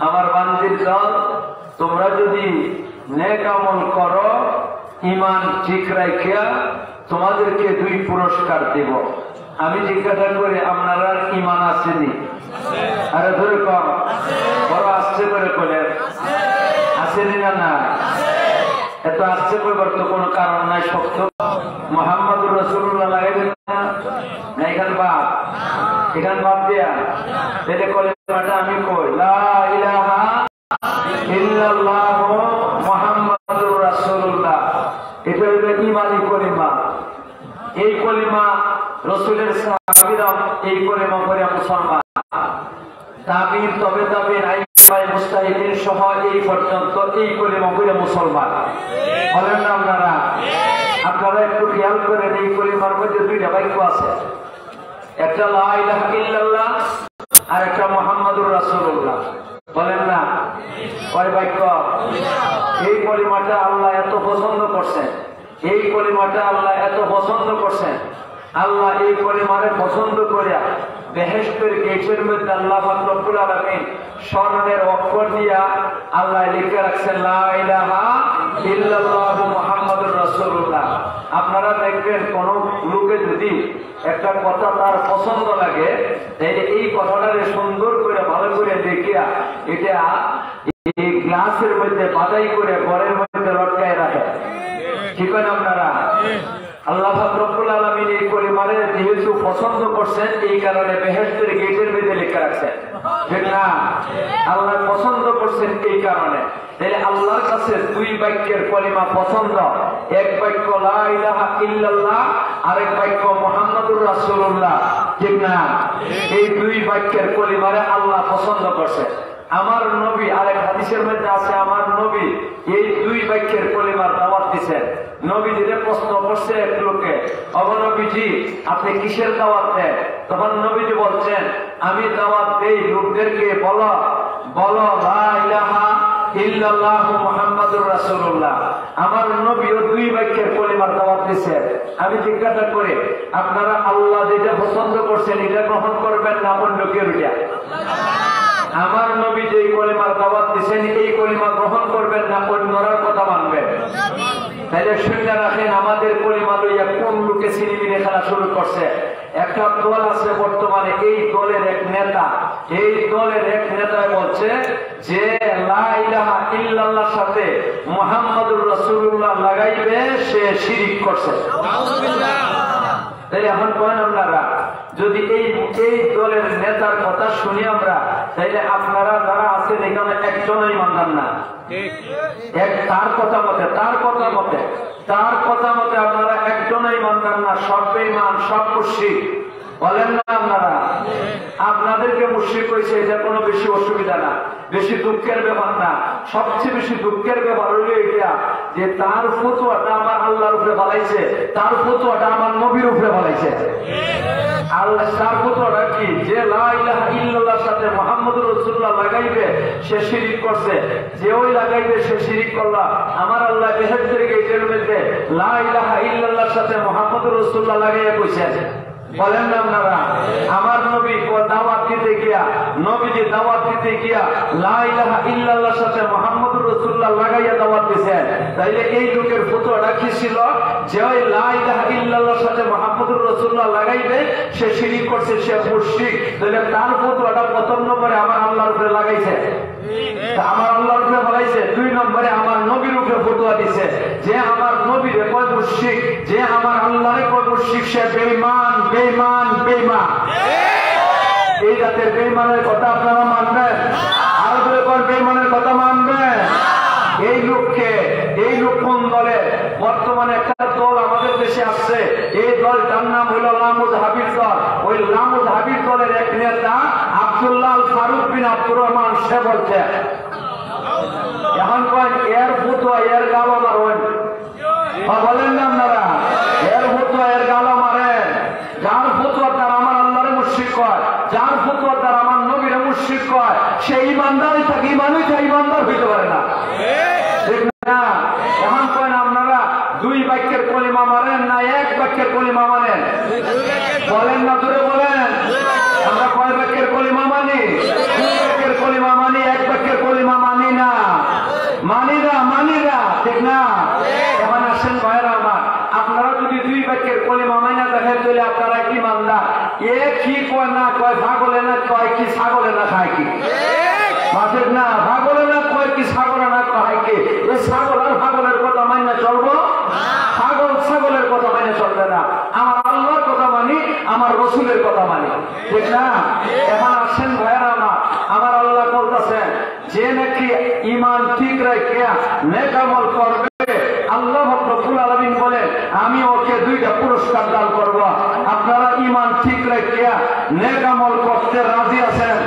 আমার বান্দির দল, তোমরা যদি নেক আমল করো ঈমান ঠিক রাখিয়া তোমাদেরকে 2 পুরস্কার দেব। আমি জিজ্ঞাসা করি আপনারা ঈমান আসেনি? আরে ধরে কম বড় আসছে করে বলেন, আসেনি না? না, এত আসছে করবার তো কোনো কারণ নাই। সত্য মুহাম্মদুর রাসূলুল্লাহ লাগাইবেন না? এখান বাপ, এখান বাপ দিয়া তাহলে কলেমাটা আমি কই, লা ইলাহা ইল্লাল্লাহ মুহাম্মাদুর রাসূলুল্লাহ। এটা হলো ঈমানি কলিমা। এই কলিমা রাসূলের সাহাবীরা এই কলিমা পড়ে মুসলমান। তাবিঈন, তবে তাবিঈন, আইম্মায়ে মুজতাহিদিন সহ এই পর্যন্ত এই কলিমা পড়ে মুসলমান বলেন না আপনারা? আপনারা একটু খেয়াল করেন, এই কলিমার মধ্যে 2টা বাক্য আছে, একটা লা ইলাহা ইল্লাল্লাহ আর একটা মুহাম্মাদুর রাসূলুল্লাহ। বলেন না? কয় বাক্য? এই কলিমাটা আল্লাহ এত পছন্দ করছেন, এই কলিমাটা আল্লাহ এত পছন্দ করছেন। আল্লাহ এই কলিমারে পছন্দ করিয়া বেহেশতের গেটের মধ্যে আল্লাহ পাক রব্বুল আলামিন স্বর্ণের অক্ষর দিয়া আল্লাহ লিখে রাখছেন, লা ইলাহা ইল্লাল্লাহু মুহাম্মাদুর রাসূলুল্লাহ। আপনারা দেখবেন কোন লোকে যদি একটা কথা তার পছন্দ লাগে, তাহলে এই কথাটারে সুন্দর করে ভালো করে দেখিয়া এটা এই গ্লাসের মধ্যে বাদাই করে ঘরের মধ্যে লটকায় রাখে। ঠিক আছে আপনারা? আল্লাহ পাক রব্বুল আলামিন এই কলিমারে যেহেতু পছন্দ করছেন, এই কারণে বেহেশতের গেটের মধ্যে লেখা রাখছেন। ঠিক না? আল্লাহ পছন্দ করছেন এই কারণে। তাহলে আল্লাহর কাছে 2 বাক্যের কলিমা পছন্দ, এক বাক্য লা ইলাহা ইল্লাল্লাহ, আরেক বাক্য মুহাম্মাদুর রাসূলুল্লাহ। ঠিক না? এই 2 বাক্যের কলিমারে আল্লাহ পছন্দ করছেন। আমার নবী, আরেক হাদিসের মধ্যে আছে, আমার নবী এই 2 বাক্যের কলিমার দাওয়াত দিচ্ছেন। নবী যেটা প্রশ্ন করছে এক লোকে, অবনবীজি আপনি কিসের দাওয়াত দেন? তখন নবীজি বলছেন, আমি দাওয়াত দেই লোকদেরকে বলো বলো লা ইলাহা ইল্লাল্লাহু মুহাম্মাদুর রাসূলুল্লাহ। আমার নবীও 2 বাক্যের কলিমার দাওয়াত দিচ্ছেন। আমি জিজ্ঞাসা করি, আপনারা আল্লাহ যেটা পছন্দ করছেন এটা গ্রহণ করবেন না অন্য কেউ? আমার নবী যে কলিমার দাওয়াত দিচ্ছেন এই কলিমা গ্রহণ করবেন না অন্যরা কথা মানবেন? তাহলে শুনে রাখেন, আমাদের কলিমা লইয়া কোন লোকে সিনেমিনে খেলা শুরু করছে। একটা দল আছে বর্তমানে, এই দলের এক নেতা, এই দলের এক নেতা বলছে যে লা ইলাহা ইল্লাল্লাহর সাথে মুহাম্মাদুর রাসূলুল্লাহ লাগাইবে সে শিরক করছে। তাহলে এখন কয়েন আপনারা যদি এই দলের নেতার কথা শুনি আমরা, তাইলে আপনারা যারা আছেন এখানে একজনই ইমানদার না। তার কথা মতে আপনারা একজনই ইমানদার না, সব বেঈমান, সব মুশরিক। বলেন না আপনারা? আপনাদেরকে মুশরিক কইছে, এটা কোনো বেশি অসুবিধা না, বেশি দুঃখের ব্যাপার না। সবচেয়ে বেশি দুঃখের ব্যাপার হইল এটা যে তার ফতোয়াটা আমার আল্লাহর উপরে ফলাইছে, তার ফতোয়াটা আমার নবীর উপরে ফলাইছে। আল্লাহ তার ফতোয়াটা কি? যে লা ইলাহা ইল্লাল্লাহর সাথে মুহাম্মাদুর রাসূলুল্লাহ লাগাইবে সে শিরক করছে, যে ওই লাগাইবে সে শিরক করলা। আমার আল্লাহ বেহেশতের গেটের মধ্যে লা ইলাহা ইল্লাল্লাহর সাথে মুহাম্মাদুর রাসূলুল্লাহ লাগাইয়া কইছেন। বলেন না আপনারা? আমার নবী দাওয়াত দিতে গিয়া, নবীজি দাওয়াত দিতে গিয়া লা ইলাহা ইল্লাল্লাহর সাথে মুহাম্মাদুর রাসূলুল্লাহ লাগাইয়া দাওয়াত দিয়েছেন। তাইলে এই লোকের ফতোয়াটা কি ছিল? যে ওই লা ইলাহা ইল্লাল্লাহর সাথে মুহাম্মাদুর রাসূলুল্লাহ লাগাইবে সে শিরক করছে, সে মুশরিক। তাহলে তার ফতোয়াটা প্রথম নম্বরে আমার আল্লাহর উপরে লাগাইছে, আমার আল্লাহর উপরে ফলাইছে। 2 নম্বরে আমার নবীর উপরে ফতোয়া দিছে যে আমার নবীরে কয় মুশরিক, যে আমার আল্লাহরে কয় মুশরিক, সে বেঈমান, বেঈমান, বেঈমান। এই জাতের বেঈমানের কথা আপনারা মানবেন? আর বলে কয় বেঈমানের কথা মানবেন? এই লোককে, এই লোক কোন দলে? বর্তমানে একটা দল আমাদের দেশে আসছে, এই দলটার নাম হইল লামুযহাবির দল। ওই লামুযহাবির দলের এক নেতা আব্দুল্লাহ আল ফারুক বিন আব্দুর রহমান, সে বলছে এখন কয় এর ফতোয়া এর গালো মারেন। বলেন না আপনারা? এর ফতোয়া এর গালো মারেন। যার ফতোয়া তার আমার আল্লাহরে মুশরিক কয়, যার ফতোয়া তার আমার নবীরে মুশরিক কয়, সে ইমানদারই থাকে, ইমানদার হইতে পারে না। ঠিক না? এখন কয় না আপনারা 2 বাক্যের কলিমা মানেন না 1 বাক্যের কলিমা মানেন? বলেন না, জোরে বলেন। আমরা কয় বাক্যের কলিমা মানি? 2 বাক্যের খায় কি? মাঠের না ছাগলে না কয় কি ছাগলে না খায় কি? এই ছাগল আর ছাগলের কথা মাইনে চলবো? ছাগল ছাগলের কথা মাইনে চলবে না। আমার আল্লাহর কথা মানি, আমার রসুলের কথা মানি, ঠিক না? এখন আসেন ভাইয়েরা আমার আল্লাহ বলতেছেন যে নাকি ঈমান ঠিক রাখিয়া নেক আমল করবে, আল্লাহ রব্বুল আলামিন বলেন আমি ওকে দুইটা পুরস্কার দান করব। আপনারা ঈমান ঠিক রাখিয়া নেক আমল করতে রাজি আছেন?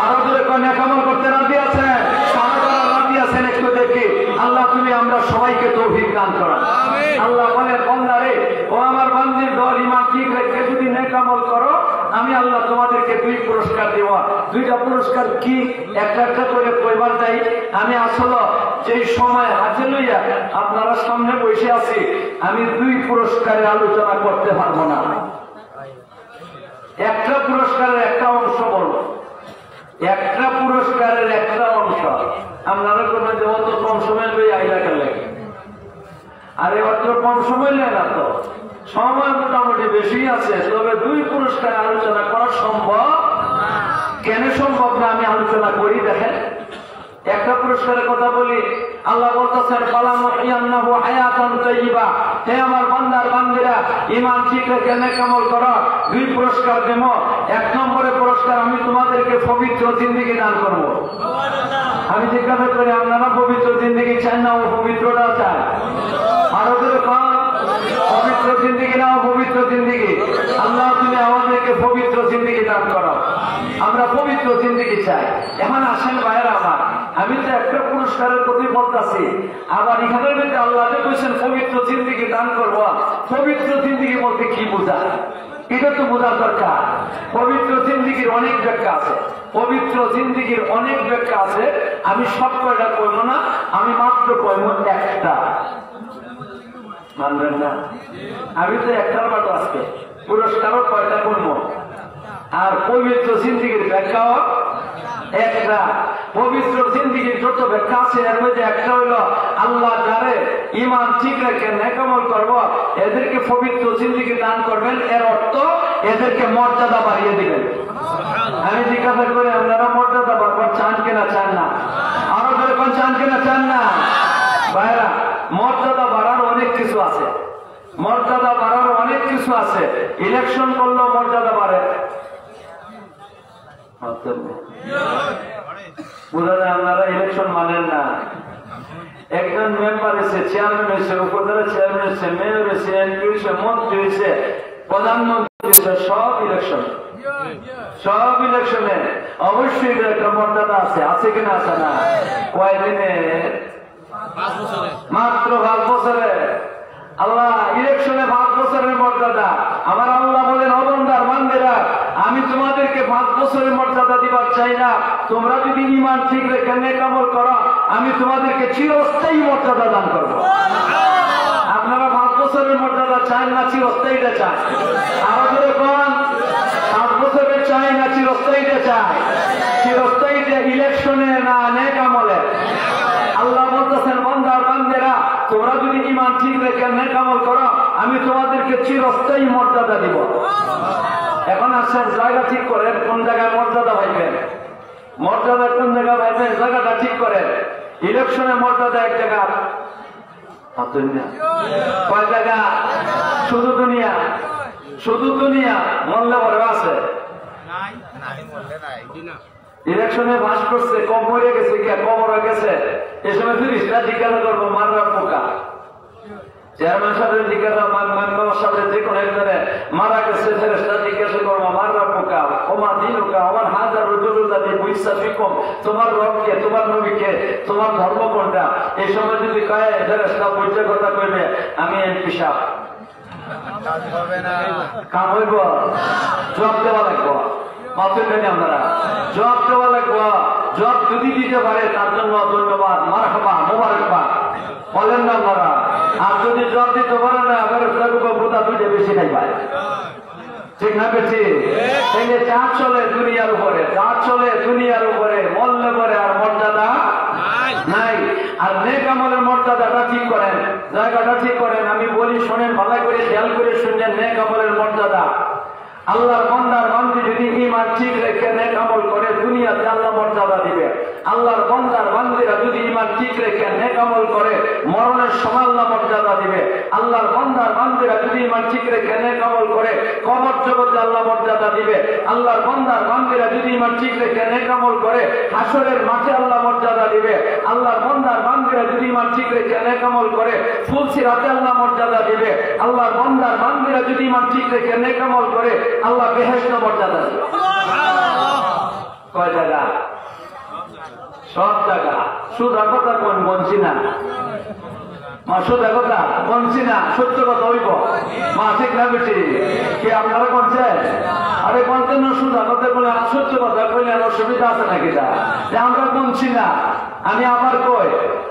আরো জোরে কোন নেক আমল করতে রাজি আছেন? কারা রাজি আছেন একটু দেখি। আল্লাহ তুমি আমরা সবাইকে তৌফিক দান করো। আল্লাহ বলেন বান্দারে, ও আমার বান্দির দল, ঈমান ঠিক রেখে যদি নেক আমল করো আমি আল্লাহ তোমাদেরকে দুই পুরস্কার দেব। দুইটা পুরস্কার কি? একটা একটা করে কইবার যাই। আমি আসলে যেই সময় হাতে লইয়া আপনারা সামনে বসে আছি, আমি দুই পুরস্কারের আলোচনা করতে পারবো না। একটা পুরস্কারের একটা অংশ বলবো, একটা পুরস্কারের একটা অংশ। আপনারা কোনো যে অত কম সময় লই আইলা কেন লাগে? আরে অত কম সময় নেয় না তো, সময় মোটামুটি বেশি আছে, তবে দুই পুরস্কার আলোচনা করা সম্ভব। কেন সম্ভব না আমি আলোচনা করি দেখেন। একটা পুরস্কারের কথা বলি। আল্লাহ বলতেছেন ফালানুহিয়ান্নাহু হায়াতান তাইয়্যিবা, হে আমার বান্দার বান্দিরা ঈমান ঠিক রেখে নেক আমল করো, দুই পুরস্কার দেব। এক নম্বরে পুরস্কার আমি তোমাদেরকে পবিত্র জিন্দেগি দান করব। আমি জিজ্ঞাসা করি আপনারা পবিত্র জিন্দেগি চান না পবিত্রটা চান? আরো করে পবিত্র জিন্দেগি নাও, পবিত্র জিন্দেগি। আল্লাহ তুমি আমাদেরকে পবিত্র জিন্দেগি দান করো, আমরা পবিত্র জিন্দেগি চাই। এখন আসেন ভাইয়েরা আমার, আমি তো একটা পুরস্কারের প্রতি বলতেছি, আবার এখানের মধ্যে আল্লাহ বলছেন পবিত্র জিন্দেগি দান করবো। পবিত্র জিন্দেগি বলতে কি বোঝায় এটা তো বোঝার দরকার। পবিত্র জিন্দেগির অনেক ব্যাখ্যা আছে, পবিত্র জিন্দেগির অনেক ব্যাখ্যা আছে। আমি সব কয়টা কইব না, আমি মাত্র কইব একটা। মানবেন না? আমি তো একটার বাদ আজকে পুরস্কারও কয়টা করবো, আর পবিত্র জিন্দেগির ব্যাখ্যাও একটা। পবিত্র জিন্দেগির যত ব্যাখ্যা আছে এর মধ্যে একটা হইল আল্লাহ যারে ঈমান ঠিক রেখে নেক আমল করব এদেরকে পবিত্র জিন্দেগি দান করবেন। এর অর্থ এদেরকে মর্যাদা বাড়িয়ে দিবেন। আমি জিজ্ঞাসা করি আপনারা মর্যাদা বাড়বার চান কিনা চান না? আরো যেরকম চান কিনা চান না? ভাইরা মর্যাদা বাড়ার অনেক কিছু আছে, মর্যাদা বাড়ার অনেক কিছু আছে। ইলেকশন করলেও মর্যাদা বাড়ে, বোঝা যায় আপনারা ইলেকশন মানেন না। একজন মেম্বার হয়েছে, চেয়ারম্যান হয়েছে, উপজেলা চেয়ারম্যান হয়েছে, মেয়র হয়েছে, এমপি হয়েছে, মন্ত্রী হয়েছে, প্রধানমন্ত্রী হয়েছে, সব ইলেকশন, সব ইলেকশনে অবশ্যই একটা মর্যাদা আছে। আছে কিনা আছে না? কয়দিনে? মাত্র 5 বছরে। আল্লাহ ইলেকশনে 5 বছরের মর্যাদা। আমার আল্লাহ বলেন অবন্দার বান্দেরা আমি তোমাদেরকে 5 বছরের মর্যাদা দিবার চাই না। তোমরা যদি ঈমান ঠিক রেখে নেক আমল করো আমি তোমাদেরকে চিরস্থায়ী মর্যাদা দান করব। আপনারা 5 বছরের মর্যাদা চান না চিরস্থায়ীটা চান? আরো ধরে কোন 5 বছরের চাই না চিরস্থায়ীটা চাই? চিরস্থায়ীটা ইলেকশনে না নেক আমলে? আল্লাহ বলতেছেন বান্দার বান্দেরা তোমরা যদি ঈমান ঠিক রেখে নেক আমল করো আমি তোমাদেরকে চিরস্থায়ী মর্যাদা দিব। এখন আসছেন জায়গা ঠিক করেন, কোন জায়গায় মর্যাদা পাইবেন, মর্যাদা কোন জায়গায় পাইবেন, জায়গাটা ঠিক করেন। ইলেকশনে মর্যাদা এক জায়গা, কয় জায়গা? শুধু দুনিয়া, শুধু দুনিয়া। মরলে পরে আছে? ইলেকশনে বাস করছে, কম মরে গেছে, গিয়া কম হয়ে গেছে, এ সময় ফিরিস্তা জিজ্ঞাসা করবো মারবার পোকা। চেয়ারম্যান সাহেবের জিজ্ঞাসা, মেম্বার সাহেবের যে কোনো একজনে মারা গেছে, ফেরেস্তা জিজ্ঞাসা করবো মারবার পোকা ওমা দিনুকা আমার হাজার রজুল্লাহ বুঝছা বিকম, তোমার রবকে, তোমার নবীকে, তোমার ধর্ম কোনটা? এই সময় যদি কয় ফেরেস্তা বুঝছে কথা কইবে আমি এমপি সাহেব, কাম হইব? জবাব দেওয়া লাগবো। আপনারা জবাব দেওয়া লাগবো। জবাব যদি দিতে পারে তার জন্য ধন্যবাদ, মারহাবা, মোবারকবাদ বলেন না আপনারা। আর যদি জবাব দিতে পারে না বোধা দুইটা বেশি নাই পায়, ঠিক না বেশি? তাইলে যা চলে দুনিয়ার উপরে, যা চলে দুনিয়ার উপরে, মরলে পরে আর মর্যাদা নাই। আর নেক আমলের মর্যাদাটা ঠিক করেন, জায়গাটা ঠিক করেন। আমি বলি শোনেন, ভালো করে খেয়াল করে শুনলেন। নেক আমলের মর্যাদা আল্লাহর বান্দার বান্দি যদি ঈমান ঠিক রেখে নেক আমল করে দুনিয়াতে আল্লাহ মর্যাদা দিবে। আল্লাহর বান্দার বান্দিরা যদি ঈমান ঠিক রেখে নেক আমল করে মরণের সময় আল্লাহ মর্যাদা দিবে। আল্লাহর বান্দার বান্দিরা যদি ঈমান ঠিক রেখে নেক আমল করে কবর জগতে আল্লাহ মর্যাদা দিবে। আল্লাহর বান্দার বান্দিরা যদি ঈমান ঠিক রেখে নেক আমল করে হাসরের মাঠে আল্লাহ মর্যাদা দিবে। আল্লাহর বান্দার বান্দিরা যদি ঈমান ঠিক রেখে নেক আমল করে ফুলসিরাতে আল্লাহ মর্যাদা দিবে। আল্লাহর বান্দার বান্দিরা যদি ঈমান ঠিক রেখে নেক আমল করে আল্লাহ বেহেশত মর্যাদা দিবে। কয় জায়গা? সব জায়গা। সুদা কথা কোন বলছি না মা, সুদা কথা বলছি না, সত্য কথা হইব মা, ঠিক না বেটি? কি আপনারা বলছেন? আরে বলতেন না সুদা কথা বলে সত্য কথা বললে অসুবিধা আছে নাকি? আমরা বলছি না। আমি আবার কই,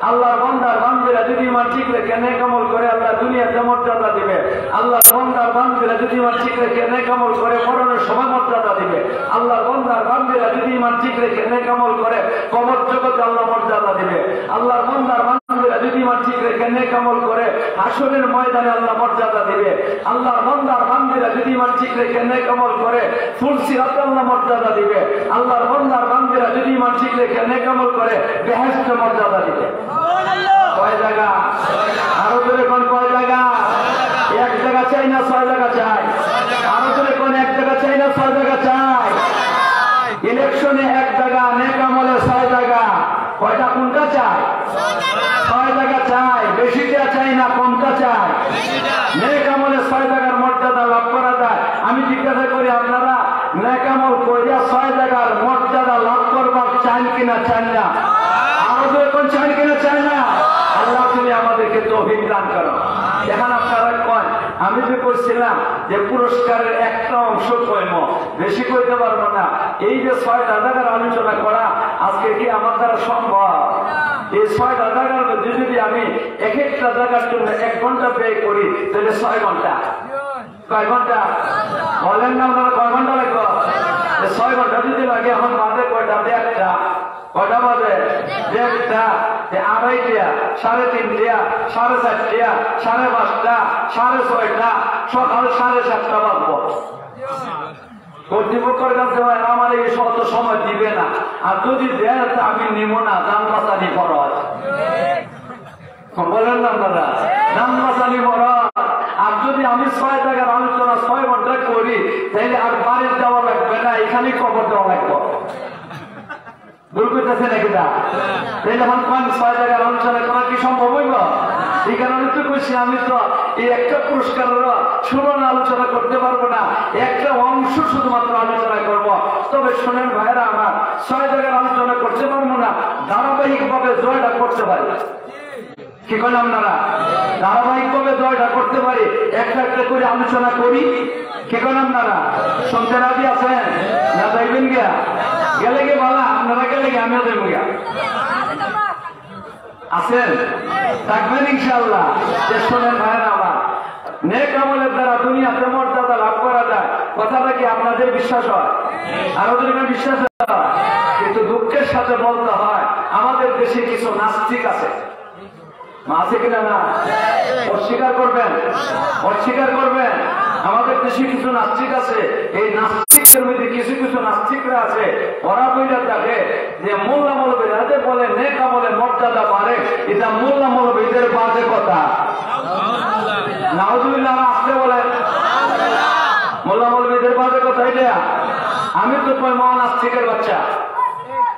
আল্লাহর বান্দার বান্দিরা যদি ঈমান ঠিক রেখে নেক আমল করে আল্লাহ দুনিয়াতে মর্যাদা দিবে। আল্লাহর বান্দার বান্দিরা যদি ঈমান ঠিক রেখে নেক আমল করে মরণের সময় মর্যাদা দিবে। আল্লাহর বান্দার বান্দিরা যদি ঈমান ঠিক রেখে নেক আমল করে কবর জগতে আল্লাহ মর্যাদা দিবে। আল্লাহর বান্দার বান্দিরা যদি ঈমান ঠিক রেখে নেক আমল করে হাসরের ময়দানে আল্লাহ মর্যাদা দিবে। আল্লাহর বান্দার বান্দিরা যদি ঈমান ঠিক রেখে নেক আমল করে ফুলসিরাতে আল্লাহ মর্যাদা দিবে। আল্লাহর বান্দার বান্দিরা যদি ঈমান ঠিক রেখে নেক আমল করে বেহেশতে মর্যাদা দিবে। কয় জায়গা? আরো জোরে কোন কয় জায়গা? এক জায়গা চাই না 6 জায়গা চাই? আরো জোরে কোন এক জায়গা চাই না 6 জায়গা চাই? ইলেকশনে এক জায়গা, নেক আমলে 6 জায়গা। কয়টা? কোনটা চাই? 6 জায়গা চাই। বেশিটা চাই না কমটা চাই? নেক আমলে 6 জায়গার মর্যাদা লাভ করা যায়। আমি জিজ্ঞাসা করি, আপনারা নেক আমল করিয়া 6 জায়গার মর্যাদা লাভ করবার চান কিনা চান না? আরো এখন চান কিনা চান না? আল্লাহ তুমি আমাদেরকে তৌফিক দান করো। এখন আপনারা কয়, আমি যে বলছিলাম যে পুরস্কারের একটা অংশ কইম, বেশি কইতে পারবো না। এই যে 6টা জায়গার আলোচনা করা আজকে কি আমার দ্বারা সম্ভব? এই 6টা জায়গার মধ্যে যদি আমি এক একটা জায়গার জন্য 1 ঘন্টা ব্যয় করি তাহলে 6 ঘন্টা। কয় ঘন্টা বলেন না? আপনারা কয় ঘন্টা লাগবে? 6 ঘন্টা যদি লাগে। এখন বাজে কয়টা? 1টা। কয়টা বাজে? 1টা। 2:30, 3:30, 4:30, 5:30, 6:30, সকাল 7:30 বাজবো। কর্তৃপক্ষের কাছে আমার এই শত সময় দিবে না, আর যদি দেয় আমি নিব না। দাম বাঁচানি খরচ বলেন না আপনারা? দাম বাঁচানি খরচ। আর যদি আমি 6 জায়গার আলোচনা 6 ঘন্টা করি তাহলে আর বাড়ির যাওয়া লাগবে না, এখানে কবর দেওয়া লাগবে। ভুল করতেছে নাকি? তাহলে এখন কোন 6 জায়গার আলোচনা করা কি সম্ভব হইব? এই কারণে তো কইছি, আমি তো এই একটা পুরস্কারের শুরুন আলোচনা করতে পারবো না, একটা অংশ শুধুমাত্র আলোচনা করব। তবে শোনেন ভাইরা আমার, 6 জায়গার আলোচনা করতে পারবো না, ধারাবাহিক ভাবে জয়টা করতে পারি। কি করেন আপনারা? ধারাবাহিক ভাবে জয়টা করতে পারি, একটা একটা করে আলোচনা করি। কি করেন আপনারা? শুনতে রাজি আছেন না? যাইবেন গিয়া? গেলে গিয়ে ভালো, আপনারা গেলে গিয়ে আমিও দেবো গিয়া। আছেন? থাকবেন ইনশাআল্লাহ। শোনেন ভাইরা আমার, নেক আমলের দ্বারা দুনিয়াতে মর্যাদা লাভ করা যায়, কথাটা কি আপনাদের বিশ্বাস হয়? আরো যদি বিশ্বাস হয়? কিন্তু দুঃখের সাথে বলতে হয়, আমাদের দেশে কিছু নাস্তিক আছে। আছে কিনা? না অস্বীকার করবেন? অস্বীকার করবেন? আমাদের দেশে কিছু নাস্তিক আছে। এই নাস্তিকদের মধ্যে কিছু কিছু নাস্তিকরা আছে, ওরা বইটা থাকে যে মোল্লা মৌলবীরা যে বলে নেক আমলে মর্যাদা বাড়ে, এটা মোল্লা মৌলবীদের বাজে কথা। নাউজুবিল্লাহ আসলে বলেন মোল্লা মৌলবীদের বাজে কথা এটা। আমি তো কই মহা নাস্তিকের বাচ্চা,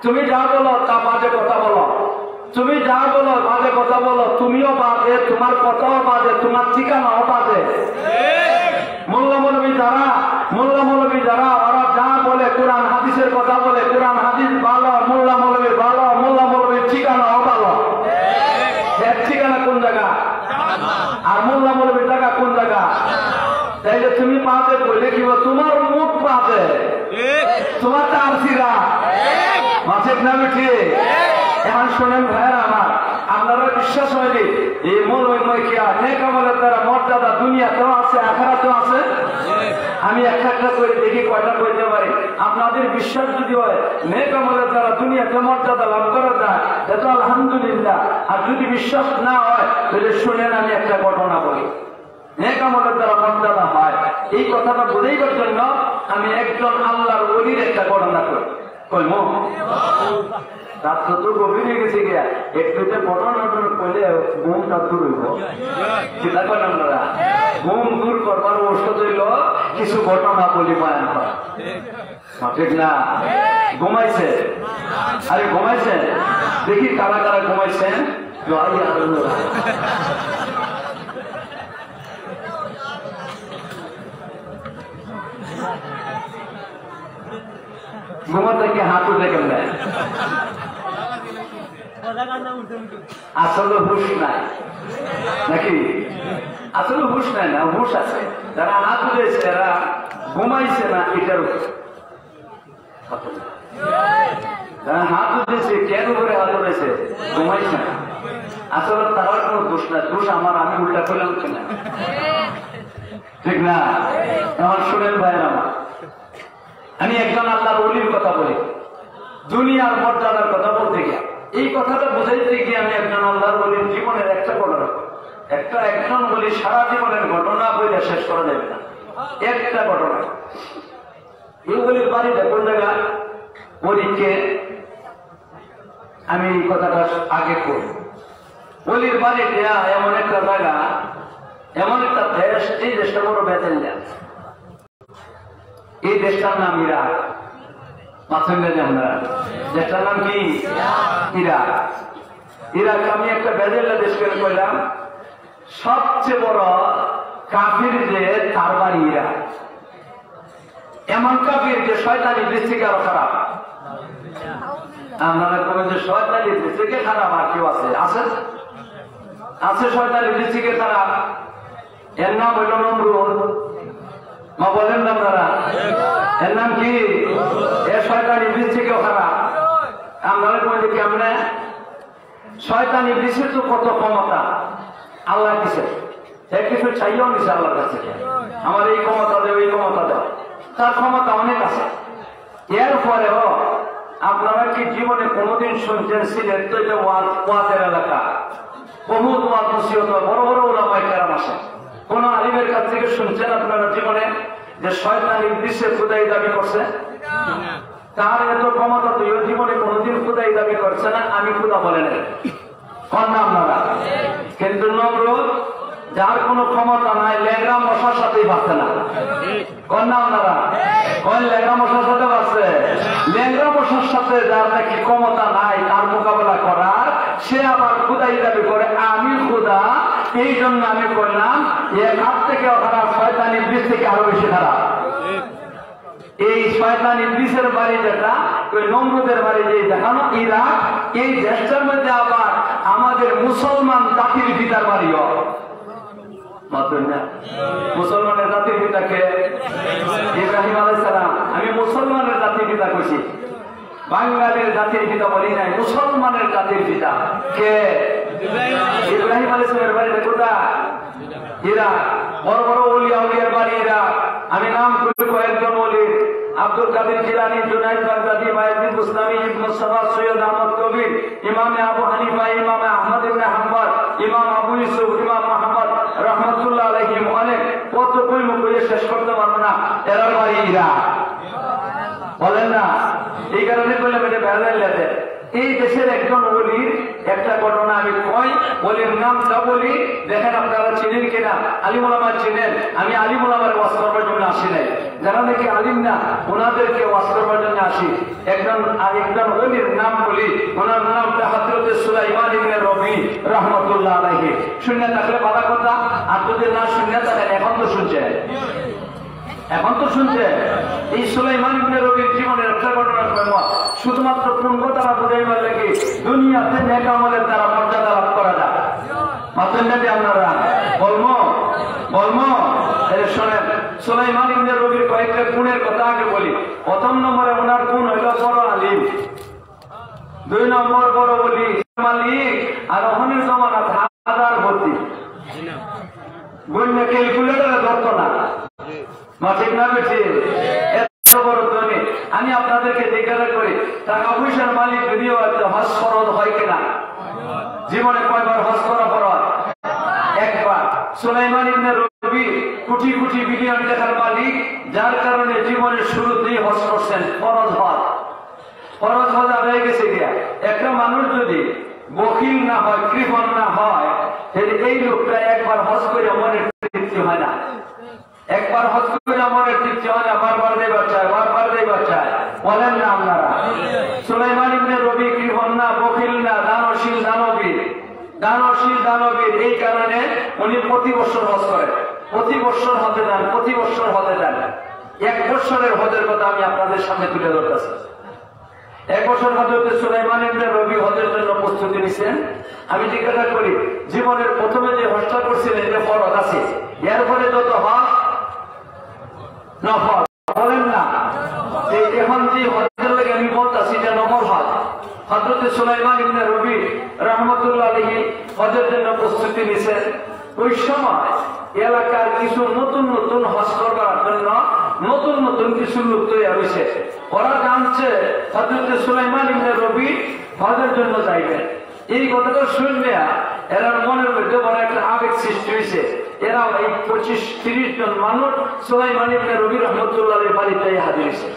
তুমি যা বলো তা বাজে কথা বলো। তুমি যা বলো বাজে কথা বলো, তুমিও বাজে, তোমার কথাও বাজে, তোমার ঠিকানাও বাজে। মোল্লা মৌলবী যারা ওরা যা বলে কোরআন হাদিসের কথা বলে, কোরআন হাদিস ভালো, মোল্লা মৌলবী ভালো, মোল্লা মৌলবীর ঠিকানাও ভালো। এর ঠিকানা কোন জায়গা? আর মোল্লা মৌলবীর জায়গা কোন জায়গা? তাইলে তুমি বাজে বলে কি তোমার মুখ বাজে, তোমার তার সিরা মাঝে না বেঠে। এখন শোনেন ভাইয়েরা আমার, আপনারা বিশ্বাস হয়নি এই মৌলবী নেক আমলের দ্বারা মর্যাদা দুনিয়াতেও আছে, আখিরাতেও আছে। আমি একটা করে দেখি কয়টা কইতে পারি। আপনাদের বিশ্বাস যদি হয় নেক আমলের দ্বারা দুনিয়াতে মর্যাদা লাভ করা যায়, এটা আলহামদুলিল্লাহ। আর যদি বিশ্বাস না হয় তাহলে শুনেন, আমি একটা ঘটনা বলি। নেক আমলের দ্বারা মর্যাদা হয়। এই কথাটা বুঝাইবার জন্য আমি একজন আল্লাহর ওলির একটা ঘটনা কইব। রাত্র তো গভীর হয়ে গেছে গিয়া একটু যে ঘটনা কইলে ঘুমটা দূর হইব। চিন্তা করেন আপনারা, ঘুম দূর করবার ঔষধ হইল কিছু ঘটনা বলি বয়ান করা, ঠিক না? ঘুমাইছে, আরে ঘুমাইছেন, দেখি কারা কারা ঘুমাইছেন। ঘুমাতে কি হাত উঠে কেমন? আসলে হুশ নাই নাকি? আসলে হুশ নাই না, হুশ আছে। যারা হাত উঠেছে এরা ঘুমাইছে না, এটার যারা হাত উঠেছে কেন করে হাত উঠেছে, ঘুমাইছে না। আসলে তার কোনো দোষ নাই, দোষ আমার, আমি উল্টা করলাম কিনা, ঠিক না? আমার শুনেন ভাইয়ের আমার, আমি একজন আল্লাহর ওলির কথা বলি, দুনিয়ার মর্যাদার কথা বলতে গিয়ে এই কথাটা বুঝাইতে গিয়ে আমি একজন আল্লাহর ওলির জীবনের একটা ঘটনা, একজন বলি সারা জীবনের ঘটনা বইলে শেষ করা যাবে না। একটা ঘটনা, এই ওলির বাড়িটা কোন জায়গা ওলিকে আমি এই কথাটা আগে করি। ওলির বাড়িটা এমন একটা জায়গা, এমন একটা দেশ, এই দেশটা বড় বেতেন, এই দেশটার নাম ইরাক। মাথুন আমরা দেশটার নাম কি? ইরাক। ইরাক আমি একটা বেদেল্লা দেশ করে কইলাম, সবচেয়ে বড় কাফির যে তার বাড়ি ইরাক। এমন কাফির যে শয়তানি দৃষ্টিকে আরো খারাপ। আপনারা কবেন যে শয়তানি দৃষ্টিকে খারাপ, আর কেউ আছে? আছে শয়তানি দৃষ্টিকে খারাপ। এর নাম হইল নমরুদ। মা বলেন না আপনারা, এর নাম কি? এর শয়তানি দৃষ্টিকেও খারাপ। আপনারা কবেন যে কেমনে? শয়তানি দৃষ্টির তো কত ক্ষমতা আল্লাহ দিছে, সে কিছু চাইও নিছে আল্লাহর কাছে, আমার এই ক্ষমতা দেও, এই ক্ষমতা দেও, তার ক্ষমতা অনেক আছে। এরপরেও আপনারা কি জীবনে কোনোদিন শুনছেন সিলেট তো এটা ওয়াজের এলাকা, বহুত ওয়াজ নসিহত, বড় বড় ওলামায়ে কেরাম আসে, কোন আলিমের কাছ থেকে শুনছেন আপনারা জীবনে যে শয়তান ইবলিসে খুদাই দাবি করছে? তার এত ক্ষমতা তো জীবনে কোনোদিন খুদাই দাবি করছে না, আমি খুদা বলে নাই কন্যা আপনারা। কিন্তু নমরুদ যার কোনো ক্ষমতা নাই, লেগরা মশার সাথেই বাঁচে না, কন্যা আপনারা কোন লেগরা মশার সাথে বাঁচে? লেগরা মশার সাথে যার নাকি ক্ষমতা নাই তার মোকাবেলা করার, সে আবার খুদাই দাবি করে আমি খুদা। এই জন্য আমি বললাম এক হাত থেকে খারাপ, শয়তান ইবলিস থেকে আরো বেশি খারাপ। এই শয়তান ইবলিসের বাড়ি যেটা, ওই নমরুদের বাড়ি যে দেখানো ইরাক, এই দেশটার মধ্যে আবার আমাদের মুসলমান জাতির পিতার বাড়িও। মুসলমানের জাতির পিতাকে ইব্রাহিম আলাইহিস সালাম। আমি মুসলমানের জাতির পিতা কইছি, বাঙালির জাতির পিতা বলি নাই, মুসলমানের জাতির পিতা কে? ইব্রাহিম আলাইহিস সালামের বাড়িটা কোথায়? ইরাক। বড় বড় ওলিয়া উলিয়ার বাড়ি ইরাক। আমি নাম করি কয়েকজন ওলির, আব্দুল কাদের জিলানী, জুনাইদ বাগদাদি, বায়জিদ বুস্তামি, ইবনে মুস্তাফা, সৈয়দ আহমদ কবির, ইমাম আবু হানিফা, ইমাম আহমদ ইবনে হাম্বল, ইমাম আবু ইউসুফ, ইমাম মুহাম্মদ রাহমাতুল্লাহ আলাইহিম, অনেক কত কই মুখে শেষ করতে পারবো না। এরা বাড়ি ইরাক, বলেন না? এই কারণে বললাম এটা ভেজাল লেতে। এই দেশের একজন ওলির একটা ঘটনা আমি কই, ওলির নামটা বলি, দেখেন আপনারা চিনেন কিনা। আলিম ওলামা চিনেন, আমি আলিম ওলামার ওয়াজ করবার জন্য আসি নাই, যারা নাকি আলিম না ওনাদেরকে ওয়াজ করবার জন্য আসি। একজন ওলির নাম বলি, ওনার নামটা হযরত সুলাইমান ইবনে রবি রাহমাতুল্লাহ আলাইহি। শুনে থাকলে ভালো কথা, আর যদি না শুনে থাকেন এখন তো শুনছে, এখন তো শুনছে। এই সুলাইমান ইবনে রবির জীবনের একটা ঘটনা কইব, শুধুমাত্র কোন কথাটা বুঝাইবার লাগে দুনিয়াতে নেক আমলের দ্বারা মর্যাদা লাভ করা যায়। মাত্র নাকি আপনারা বলবো শোনেন। সুলাইমান ইবনে রবির কয়েকটা গুণের কথা আগে বলি। প্রথম নম্বরে ওনার গুণ হইল বড় আলিম, 2 নম্বর বড় বলি মালিক, আর ওখানের জমানা হাজার ভর্তি গুণ ক্যালকুলেটারে ধরতো না, ঠিক না বেশি? এত বড় ধনী। আমি আপনাদেরকে জিজ্ঞাসা করি, টাকা পয়সার মালিক যদিও হজ ফরজ হয় কিনা? জীবনে কয়বার হজ করা ফরজ? একবার। সুলাইমান ইবনে রবি হয়ে গেছে গিয়া। একটা মানুষ যদি বখিল না হয়, কৃপণ না হয়, তাহলে এই লোকটা একবার হজ করে মনের তৃপ্তি হয় না। একবার হজ করে মনের তৃপ্তি হয় না, বারবার দেবার চায়, বারবার দেবার চায়। বলেন না আপনারা? সুলাইমান ইবনে রবি কৃপণ না, বখিল না, দানশীল দানবীর। দানশীল দানবীর, এই কারণে উনি প্রতি বছর হজ করেন। প্রতি বছর হজে যান, প্রতি বছর হজে যান। 1 বছরের হজের কথা আমি আপনাদের সামনে তুলে ধরতেছি। 1 বছর হজরত সুলাইমান ইবনে রবি হজের জন্য প্রস্তুতি নিছেন। আমি জিজ্ঞাসা করি, জীবনের প্রথমে যে হজটা করছিলেন এটা ফরজ আছে, এর ফলে যত হজ নফল। বলেন না? এখন যে হজের লাগে আমি বলতেছি এটা নফল হজ। হযরত সুলাইমান ইবনে রবি রাহমাতুল্লাহ আলাইহি হজের জন্য প্রস্তুতি নিছেন। ওই সময় এলাকার কিছু নতুন নতুন হজ করবার জন্য নতুন নতুন কিছু লোক তৈরি হয়েছে। ওরা জানছে হযরত সুলাইমান ইবনে রবি হজের জন্য যাইবেন। এই কথাটা শুনলে এরা মনের মধ্যে বড় একটা আবেগ সৃষ্টি হয়েছে। এরা এই 25-30 জন মানুষ সুলাইমান ইবনে রবি রাহমাতুল্লাহ আলাইহির বাড়িতে হাজির হয়েছে।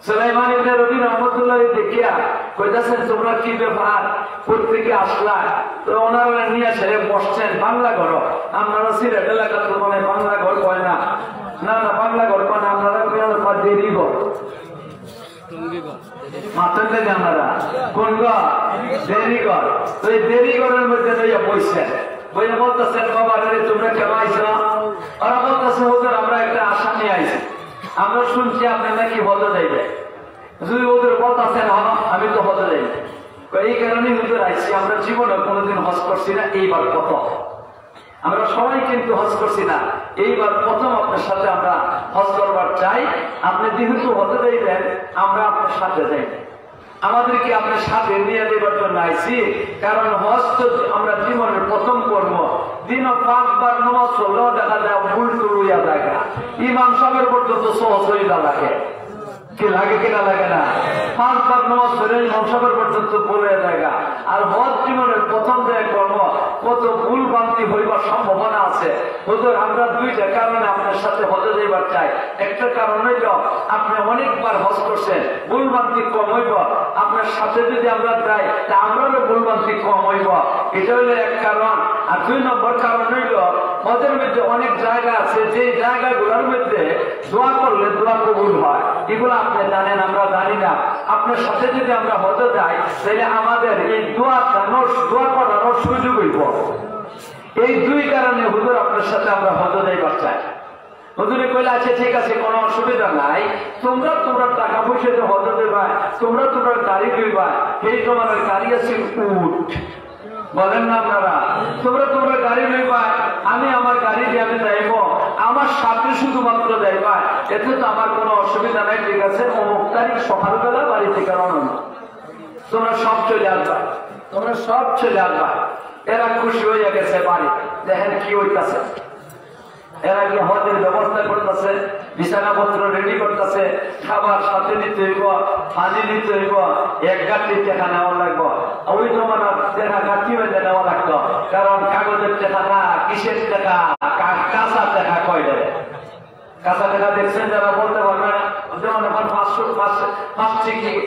সুলাইমান ইবনে রবি রাহমাতুল্লাহ আলাইহি দেখিয়া কইতাছেন, তোমরা কি ব্যাপার, প্রত্যেকে আসলা? তো ওনারা নিয়ে ছেড়ে বসছেন বাংলা ঘর। আপনারা সিলেট এলাকা তো মানে বাংলা ঘর কয় না, না না বাংলা ঘর কয় না, আপনারা দেরি ঘর মাত্র আপনারা কোন ঘর? দেরি ঘর। তো এই দেরি ঘরের মধ্যে বসছেন, বইয়া বলতেছেন, বাবা রে তোমরা কেন আইছ? ওরা বলতেছে, হুজুর আমরা একটা আশা নিয়ে আইছি, আমরা শুনছি আপনি নাকি হজে যাইবে। যদি ওদের বলতেছেন আমি তো হজে যাইব, এই কারণে হুজুর আইছি। আমরা জীবনে কোনোদিন হজ করছি না, এইবার প্রথম। আমরা সবাই কিন্তু হজ করছি না, এইবার প্রথম আপনার সাথে আমরা হজ করবার চাই। আপনি যেহেতু হজে যাইবেন, আমরা আপনার সাথে যাই, আমাদেরকে আপনার সাথে নিয়ে দেবার জন্য আইছি। কারণ হজ তো আমরা জীবনের প্রথম কর্ম। দিন 5 বার নামাজ পড়লেও দেখা যায় ভুল টুলুইয়া জায়গা, ইমাম সাহেবের পর্যন্ত সহজইদা লাগে, কি লাগে কিনা লাগে না? 5 বার নামাজ পড়লে ইমাম সাহেবের পর্যন্ত বলে জায়গা। আর হজ জীবনের প্রথম যে কর্ম, কত ভুল ভ্রান্তি হইবার সম্ভাবনা আছে। হুজুর আমরা 2টা কারণে আপনার সাথে হজে যাইবার চাই। একটা কারণ হইল আপনি অনেকবার হজ করছেন, ভুল ভ্রান্তি কম হইব। আপনার সাথে যদি আমরা যাই তা আমরাও ভুল ভ্রান্তি কম হইব, এটা হইল এক কারণ। আর 2 নম্বর কারণ হইল হজের মধ্যে অনেক জায়গা আছে, যে জায়গাগুলোর মধ্যে দোয়া করলে দোয়া কবুল হয়। এগুলো আপনি জানেন, আমরা জানি না। আপনার সাথে যদি আমরা হজে যাই তাহলে আমাদের এই দোয়া করানোর সুযোগ হইব। এই 2 কারণে হুজুর আপনার সাথে আমরা হজে যাইবার চাই। হুজুরে কইলে আছে, ঠিক আছে কোনো অসুবিধা নাই, তোমরা টাকা পয়সা যে হজে দেবা, তোমরা গাড়ি দিবা, এই তোমার গাড়ি আছে উট। বলেন না আপনারা? তোমরা গাড়ি লইবা, আমি আমার গাড়ি দিয়ে আমি যাইব, আমার সাথে শুধুমাত্র যাইবা, এতে তো আমার কোনো অসুবিধা নাই। ঠিক আছে, অমুক তারিখ সকালবেলা বাড়ি থেকে রওনা, তোমরা সব চলে আসবা, তোমরা সব চলে আসবা। এরা খুশি হয়ে গেছে বাড়ি। দেখেন কি হইতাছে, এরা কি হজের ব্যবস্থা করতেছে, বিছানাপত্র রেডি করতেছে, খাবার সাথে নিতে হইব, পানি নিতে হইব, 1 গাঁটলি টাকা নেওয়া লাগবো। ওই জমানার টাকা গাঁটি হইতে নেওয়া লাগতো, কারণ কাগজের টাকা না, কিসের টাকা, কাঁচা টাকা কয় দেয়। কাঁচা টাকা দেখছেন যারা বলতে পারবে না, যেমন এখন 5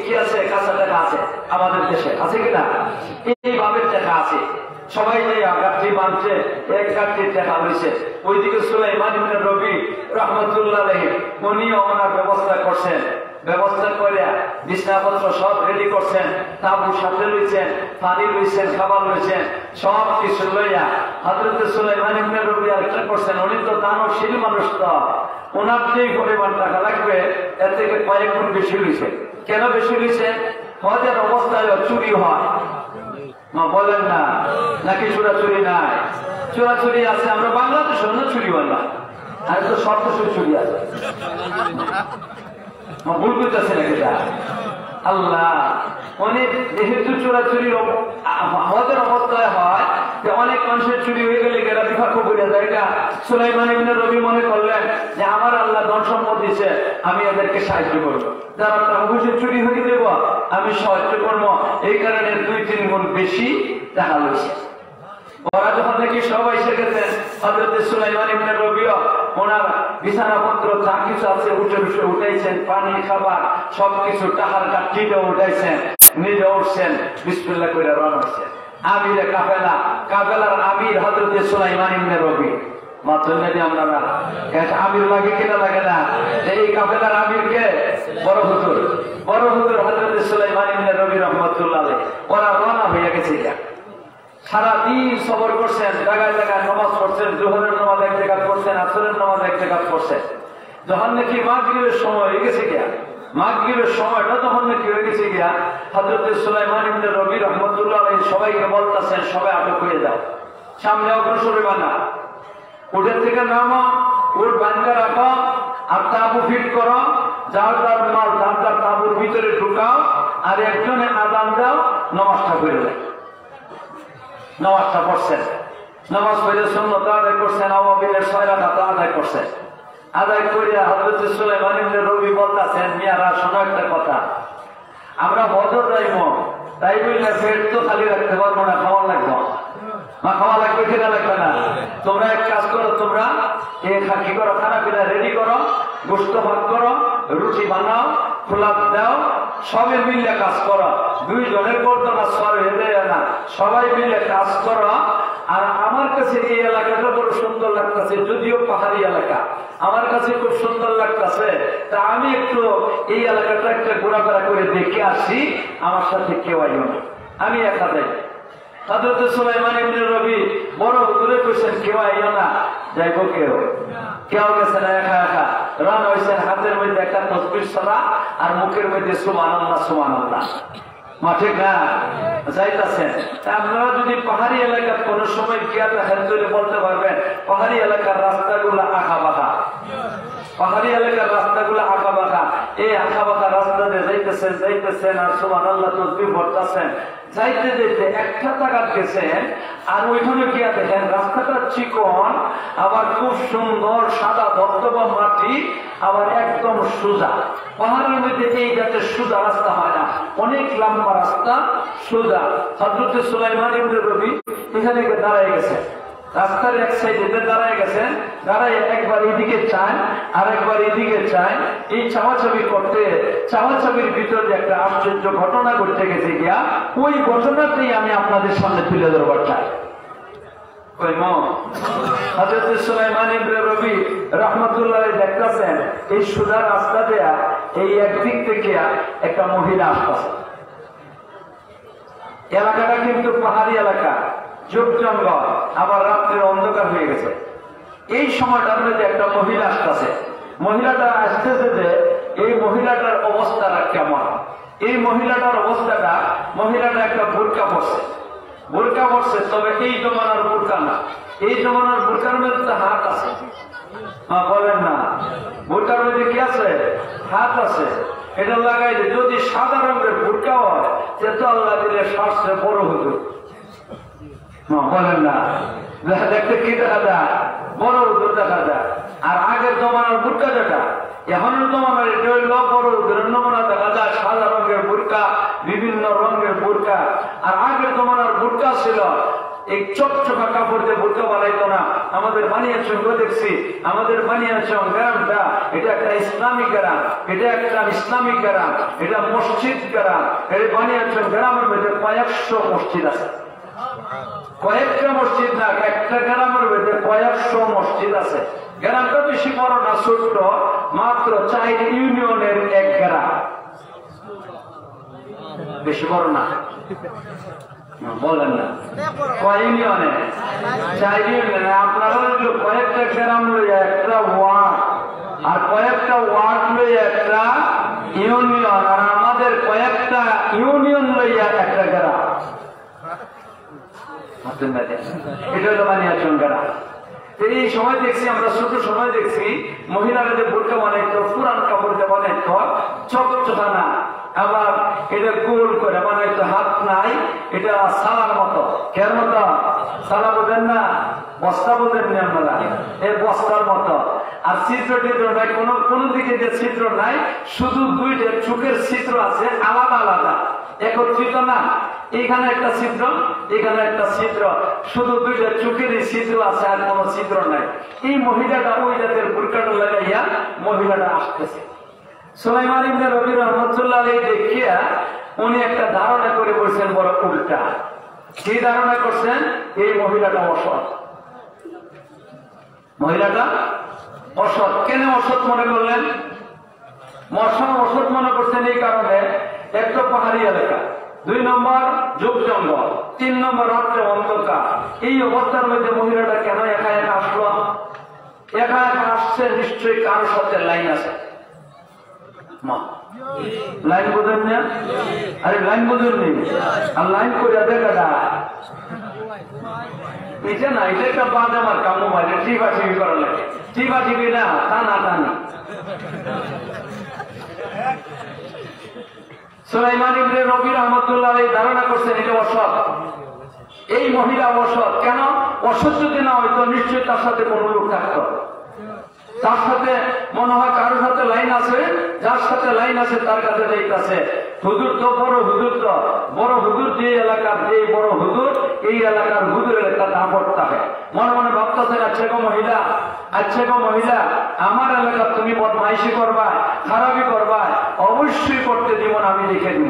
কি আছে, কাঁচা টাকা আছে আমাদের দেশে, আছে কিনা? এইভাবে টাকা আছে, সবাই গাঁটরি বাঁধছে, 1 গাঁটলি টাকা হয়েছে। ওইদিকে সুলাইমান ইবনে রবি রাহমাতুল্লাহ আলাইহি উনিও ওনার ব্যবস্থা করছেন। ব্যবস্থা করে বিছানাপত্র সব রেডি করছেন, তাবু সাথে লইছেন, পানি লইছেন, খাবার লইছেন, সব কিছু লইয়া হযরত সুলাইমান ইবনে রবি আরেকটা করছেন। উনি তো দানশীল মানুষ, তো ওনার যে পরিমাণ টাকা লাগবে এর থেকে কয়েক গুণ বেশি লইছে। কেন বেশি লইছে? হজের অবস্থায় চুরি হয়, বলেন না নাকি? চোরাচুরি নাই, চোরাচুরি আছে। আমরা বাংলাদেশ না চুরি হয় না, আর তো সব কিছু চুরি আছে। ভুল করতেছে নাকি? আল্লাহ, অনেক যেহেতু চোরাচুরির হজের অবস্থায় হয়, অনেক মানুষের চুরি হয়ে গেলে গেরা বিভাগ করে যায়। সুলাইমান ইবনে রবি মনে করলেন যে আমার আল্লাহ ধন সম্পদ দিচ্ছে, আমি এদেরকে সাহায্য করবো, যারা টাকা পয়সা চুরি হয়ে দেব আমি সাহায্য করবো। এই কারণে 2-3 গুণ বেশি টাকা লইছে। ওরা যখন নাকি সবাই এসে গেছেন, হযরত সুলাইমান ইবনে রবিও ওনার বিছানাপত্র যা কিছু আছে উঠে উঠাইছেন, পানি খাবার সবকিছু, টাকার কাঠিটাও উঠাইছেন। নিজে উঠছেন, বিসমিল্লাহ কইরা রওনা হচ্ছেন। আমিরে কাফেলা, কাফেলার আমির হযরত সুলাইমান ইবনে রবি। আপনারা আমির লাগে কিনা লাগে না? এই কাফেলার আমিরকে বড় হুজুর হযরত সুলাইমান ইবনে রবি রাহমাতুল্লাহ আলাইহি। ওরা রওনা হয়ে গেছে। সারাদিন সবর করছেন, জায়গায় জায়গায় নামাজ পড়ছেন, জোহরের নামাজ এক জায়গায় পড়ছেন, আসরের নামাজ এক জায়গায় পড়ছেন। যখন নাকি মাগরিবের সময় হয়ে গেছে গিয়া, মাগরিবের সময়টা তখন নাকি হয়ে গেছে গিয়া, হযরত সুলাইমান ইবনে রবি রাহমাতুল্লাহ আলাইহি সবাইকে বলতেছেন, সবাই আটক হয়ে যাও, সামনে অগ্রসর হইবা না, উঠের থেকে নামো, উঠ বান্ধা রাখো, আর তাবু ফিট করো, যার যার মাল যার যার তাবুর ভিতরে ঢুকাও, আর একজনে আযান দাও, নামাজটা করে দেয়। নামাজটা পড়ছেন, নামাজ পড়ে সুন্নত আদায় করছেন, আওয়াবিলের 6 রাকাত আদায় করছেন। আদায় করিয়া হযরত সুলাইমান ইবনে রবি বলতেছেন, মিয়ারা শোনো একটা কথা, আমরা বদর যাইব, তাই বললে পেট তো খালি রাখতে পারবো না, খাওয়া লাগবে। মা খাওয়া লাগবে কিনা লাগবে না? তোমরা এক কাজ করো, তোমরা কি করো, খানা পিনা রেডি করো, গোশত ভাগ করো, রুটি বানাও, খোলাপ দাও, সবে মিলে কাজ করো। 2 জনের করতো না, সরে দেয় না, সবাই মিলে কাজ করো। আর আমার কাছে এই এলাকাটা বড় সুন্দর লাগতেছে, যদিও পাহাড়ি এলাকা, আমার কাছে খুব সুন্দর লাগতেছে। তা আমি একটু এই এলাকাটা একটা ঘোরাফেরা করে দেখে আসি, আমার সাথে কেউ আইও না, আমি একা যাই। হযরত সুলাইমান ইবনে রবি বড় দূরে কইছেন, কেউ আইও না, যাইবো কেউ গেছে না, একা একা রওনা হইছেন। হাতের মধ্যে একটা তাসবিহ সরা আর মুখের মধ্যে সুবহানাল্লাহ সুবহানাল্লাহ। মাঠে না যাইতেছেন। আপনারা যদি পাহাড়ি এলাকার কোন সময় গিয়া দেখেন, বলতে পারবেন পাহাড়ি এলাকার রাস্তাগুলো আঁকা বাঁকা, পাহাড়ি এলাকার রাস্তাগুলো আঁকা বাঁকা। এই আঁকা বাঁকা রাস্তা দিয়ে যাইতেছেন আর সুবহানাল্লাহ তাসবিহ পড়তেছেন। যাইতে যাইতে একটা জায়গা গেছেন, আর ওইখানে গিয়া দেখেন রাস্তাটা চিকন, আবার খুব সুন্দর সাদা ধবধবা মাটি, আবার একদম সোজা। পাহাড়ের মধ্যে এই জাতের সোজা রাস্তা হয় না, অনেক লম্বা রাস্তা, সোজা। হযরত সুলাইমান ইবনে রবি এখানে দাঁড়ায় গেছেন, রাস্তার এক সাইডে দাঁড়ায় গেছেন। দাঁড়ায় একবার এদিকে চান আর একবার এদিকে চান, এই চাওয়াচাবি করতে চাওয়াচাবির ভিতরে একটা আশ্চর্য ঘটনা ঘটতে গেছে গিয়া, ওই ঘটনাতেই আমি আপনাদের সামনে তুলে ধরবার চাই। হযরত সুলাইমান ইবনে রবি রাহমাতুল্লাহ আলাইহি দেখতেছেন, এই সোজা রাস্তা দেয়া এই একদিক থেকে একটা মহিলা আসতেছে। এলাকাটা কিন্তু পাহাড়ি এলাকা, ঝোপ জঙ্গল, আবার রাত্রের অন্ধকার হয়ে গেছে। এই সময়টার মধ্যে একটা মহিলা আসতেছে। মহিলাটা আসতেছে যে এই মহিলাটার অবস্থাটা কেমন, এই মহিলাটার অবস্থাটা, মহিলাটা একটা বোরকা পরছে, তবে এই জমানার বোরকা না, এই জমানার বোরকার মধ্যে হাত আছে। বলেন না, বোরকার মধ্যে কি আছে? হাত আছে। এটা লাগাইলে যদি সাদা রঙের বোরকা হয়, সে তো আল্লাহ দিলে শ্বাসে বড় হতো। বলেন না, দেখতে কি দেখা যায়? বড় হুজুর দেখা যায়। আর আগের জমানার বোরকা যেটা, এখনের জমানার এটা হইল বড় হুজুরের নমুনা দেখা যায়, সাদা রঙের বোরকা, বিভিন্ন রঙের বোরকা। আর আগের জমানার বোরকা ছিল এই চকচকা কাপড় দিয়ে বোরকা বানাইতো না। আমাদের বানিয়াচং দেখছি, আমাদের বানিয়াচং গ্রামটা এটা একটা ইসলামিক গ্রাম, এটা মসজিদ গ্রাম। এই বানিয়াচং গ্রামের মধ্যে কয়েকশো মসজিদ আছে, কয়েকটা মসজিদ না, একটা গ্রামের মধ্যে কয়েকশো মসজিদ আছে। গ্রামটা বেশি বড় না, ছোট্ট, মাত্র 4 ইউনিয়নের এক গ্রাম, বেশি বড় না। বলেন না, কয় ইউনিয়নে? 4 ইউনিয়নে। আপনারা কয়েকটা গ্রাম লইয়া একটা ওয়ার্ড, আর কয়েকটা ওয়ার্ড লইয়া একটা ইউনিয়ন, আর আমাদের কয়েকটা ইউনিয়ন লইয়া একটা গ্রাম। এটা হলো বানিয়াচং গ্রাম। এই সময় দেখছি আমরা, ছোট সময় দেখছি মহিলারা যে বোরকা বানাইতো, পুরান কাপড় দিয়ে বানাইতো, চকচকা না, আবার এটা গোল করে বানাইতো, হাত নাই, এটা সালার মতো। কেন মতো? সালা বোঝেন না, বস্তা বোঝেন না আপনারা, এই বস্তার মতো। আর চিত্র টিত্র নাই, কোন দিকে যে চিত্র নাই, শুধু 2টা চোখের চিত্র আছে, আলাদা আলাদা, একত্রিত না। এখানে একটা চিত্র, এখানে একটা চিত্র, শুধু 2টা চোখেরই চিত্র আছে, আর কোন চিত্র নাই। এই মহিলাটা ওই জাতের বোরকাটা লাগাইয়া মহিলাটা আসতেছে। সুলাইমান ইবনে রবি রাহমাতুল্লাহ আলাইহি দেখিয়া উনি একটা ধারণা করে বলছেন বড় উল্টা। কি ধারণা করছেন? এই মহিলাটা অসৎ, মহিলাটা অসৎ। কেন অসৎ মনে করলেন? অসৎ মনে করছেন এই কারণে, একটা পাহাড়ি এলাকা, 2 নম্বর যুগ জঙ্গল, 3 নম্বর রাত্রে অন্ধকার। এই অবস্থার মধ্যে মহিলাটা কেন একা একা আসলো? একা একা আসছে, নিশ্চয়ই কারোর সাথে লাইন আছে। লাইন বোঝেন না? আরে লাইন বোঝেন নেই, আর লাইন করে দেখা এটা না, এটা একটা বাদ আমার কাম মোবাইলে টিপি করার লাগে, টিপি না টানা টানি। সুলাইমান ইবনে রবি রাহমাতুল্লাহ আলাইহি ধারণা করছেন এটা অসৎ, এই মহিলা অসৎ। কেন অসৎ? যদি না হয়তো নিশ্চয়ই তার সাথে কোন লোক থাকতো, তার সাথে মনে হয় কারোর সাথে লাইন আছে, যার সাথে লাইন আছে তার কাছে যাইতেছে। হুজুর তো বড় হুজুর, তো বড় হুজুর যে এলাকার, যে বড় হুজুর, এই এলাকার হুজুরের একটা দাপট থাকে। মনে মনে ভাবতেছেন, আচ্ছা গো মহিলা, আচ্ছা গো মহিলা, আমার এলাকার তুমি বদমাইশি করবা, খারাপি করবা, অবশ্যই করতে দিব না, আমি লিখে দিব।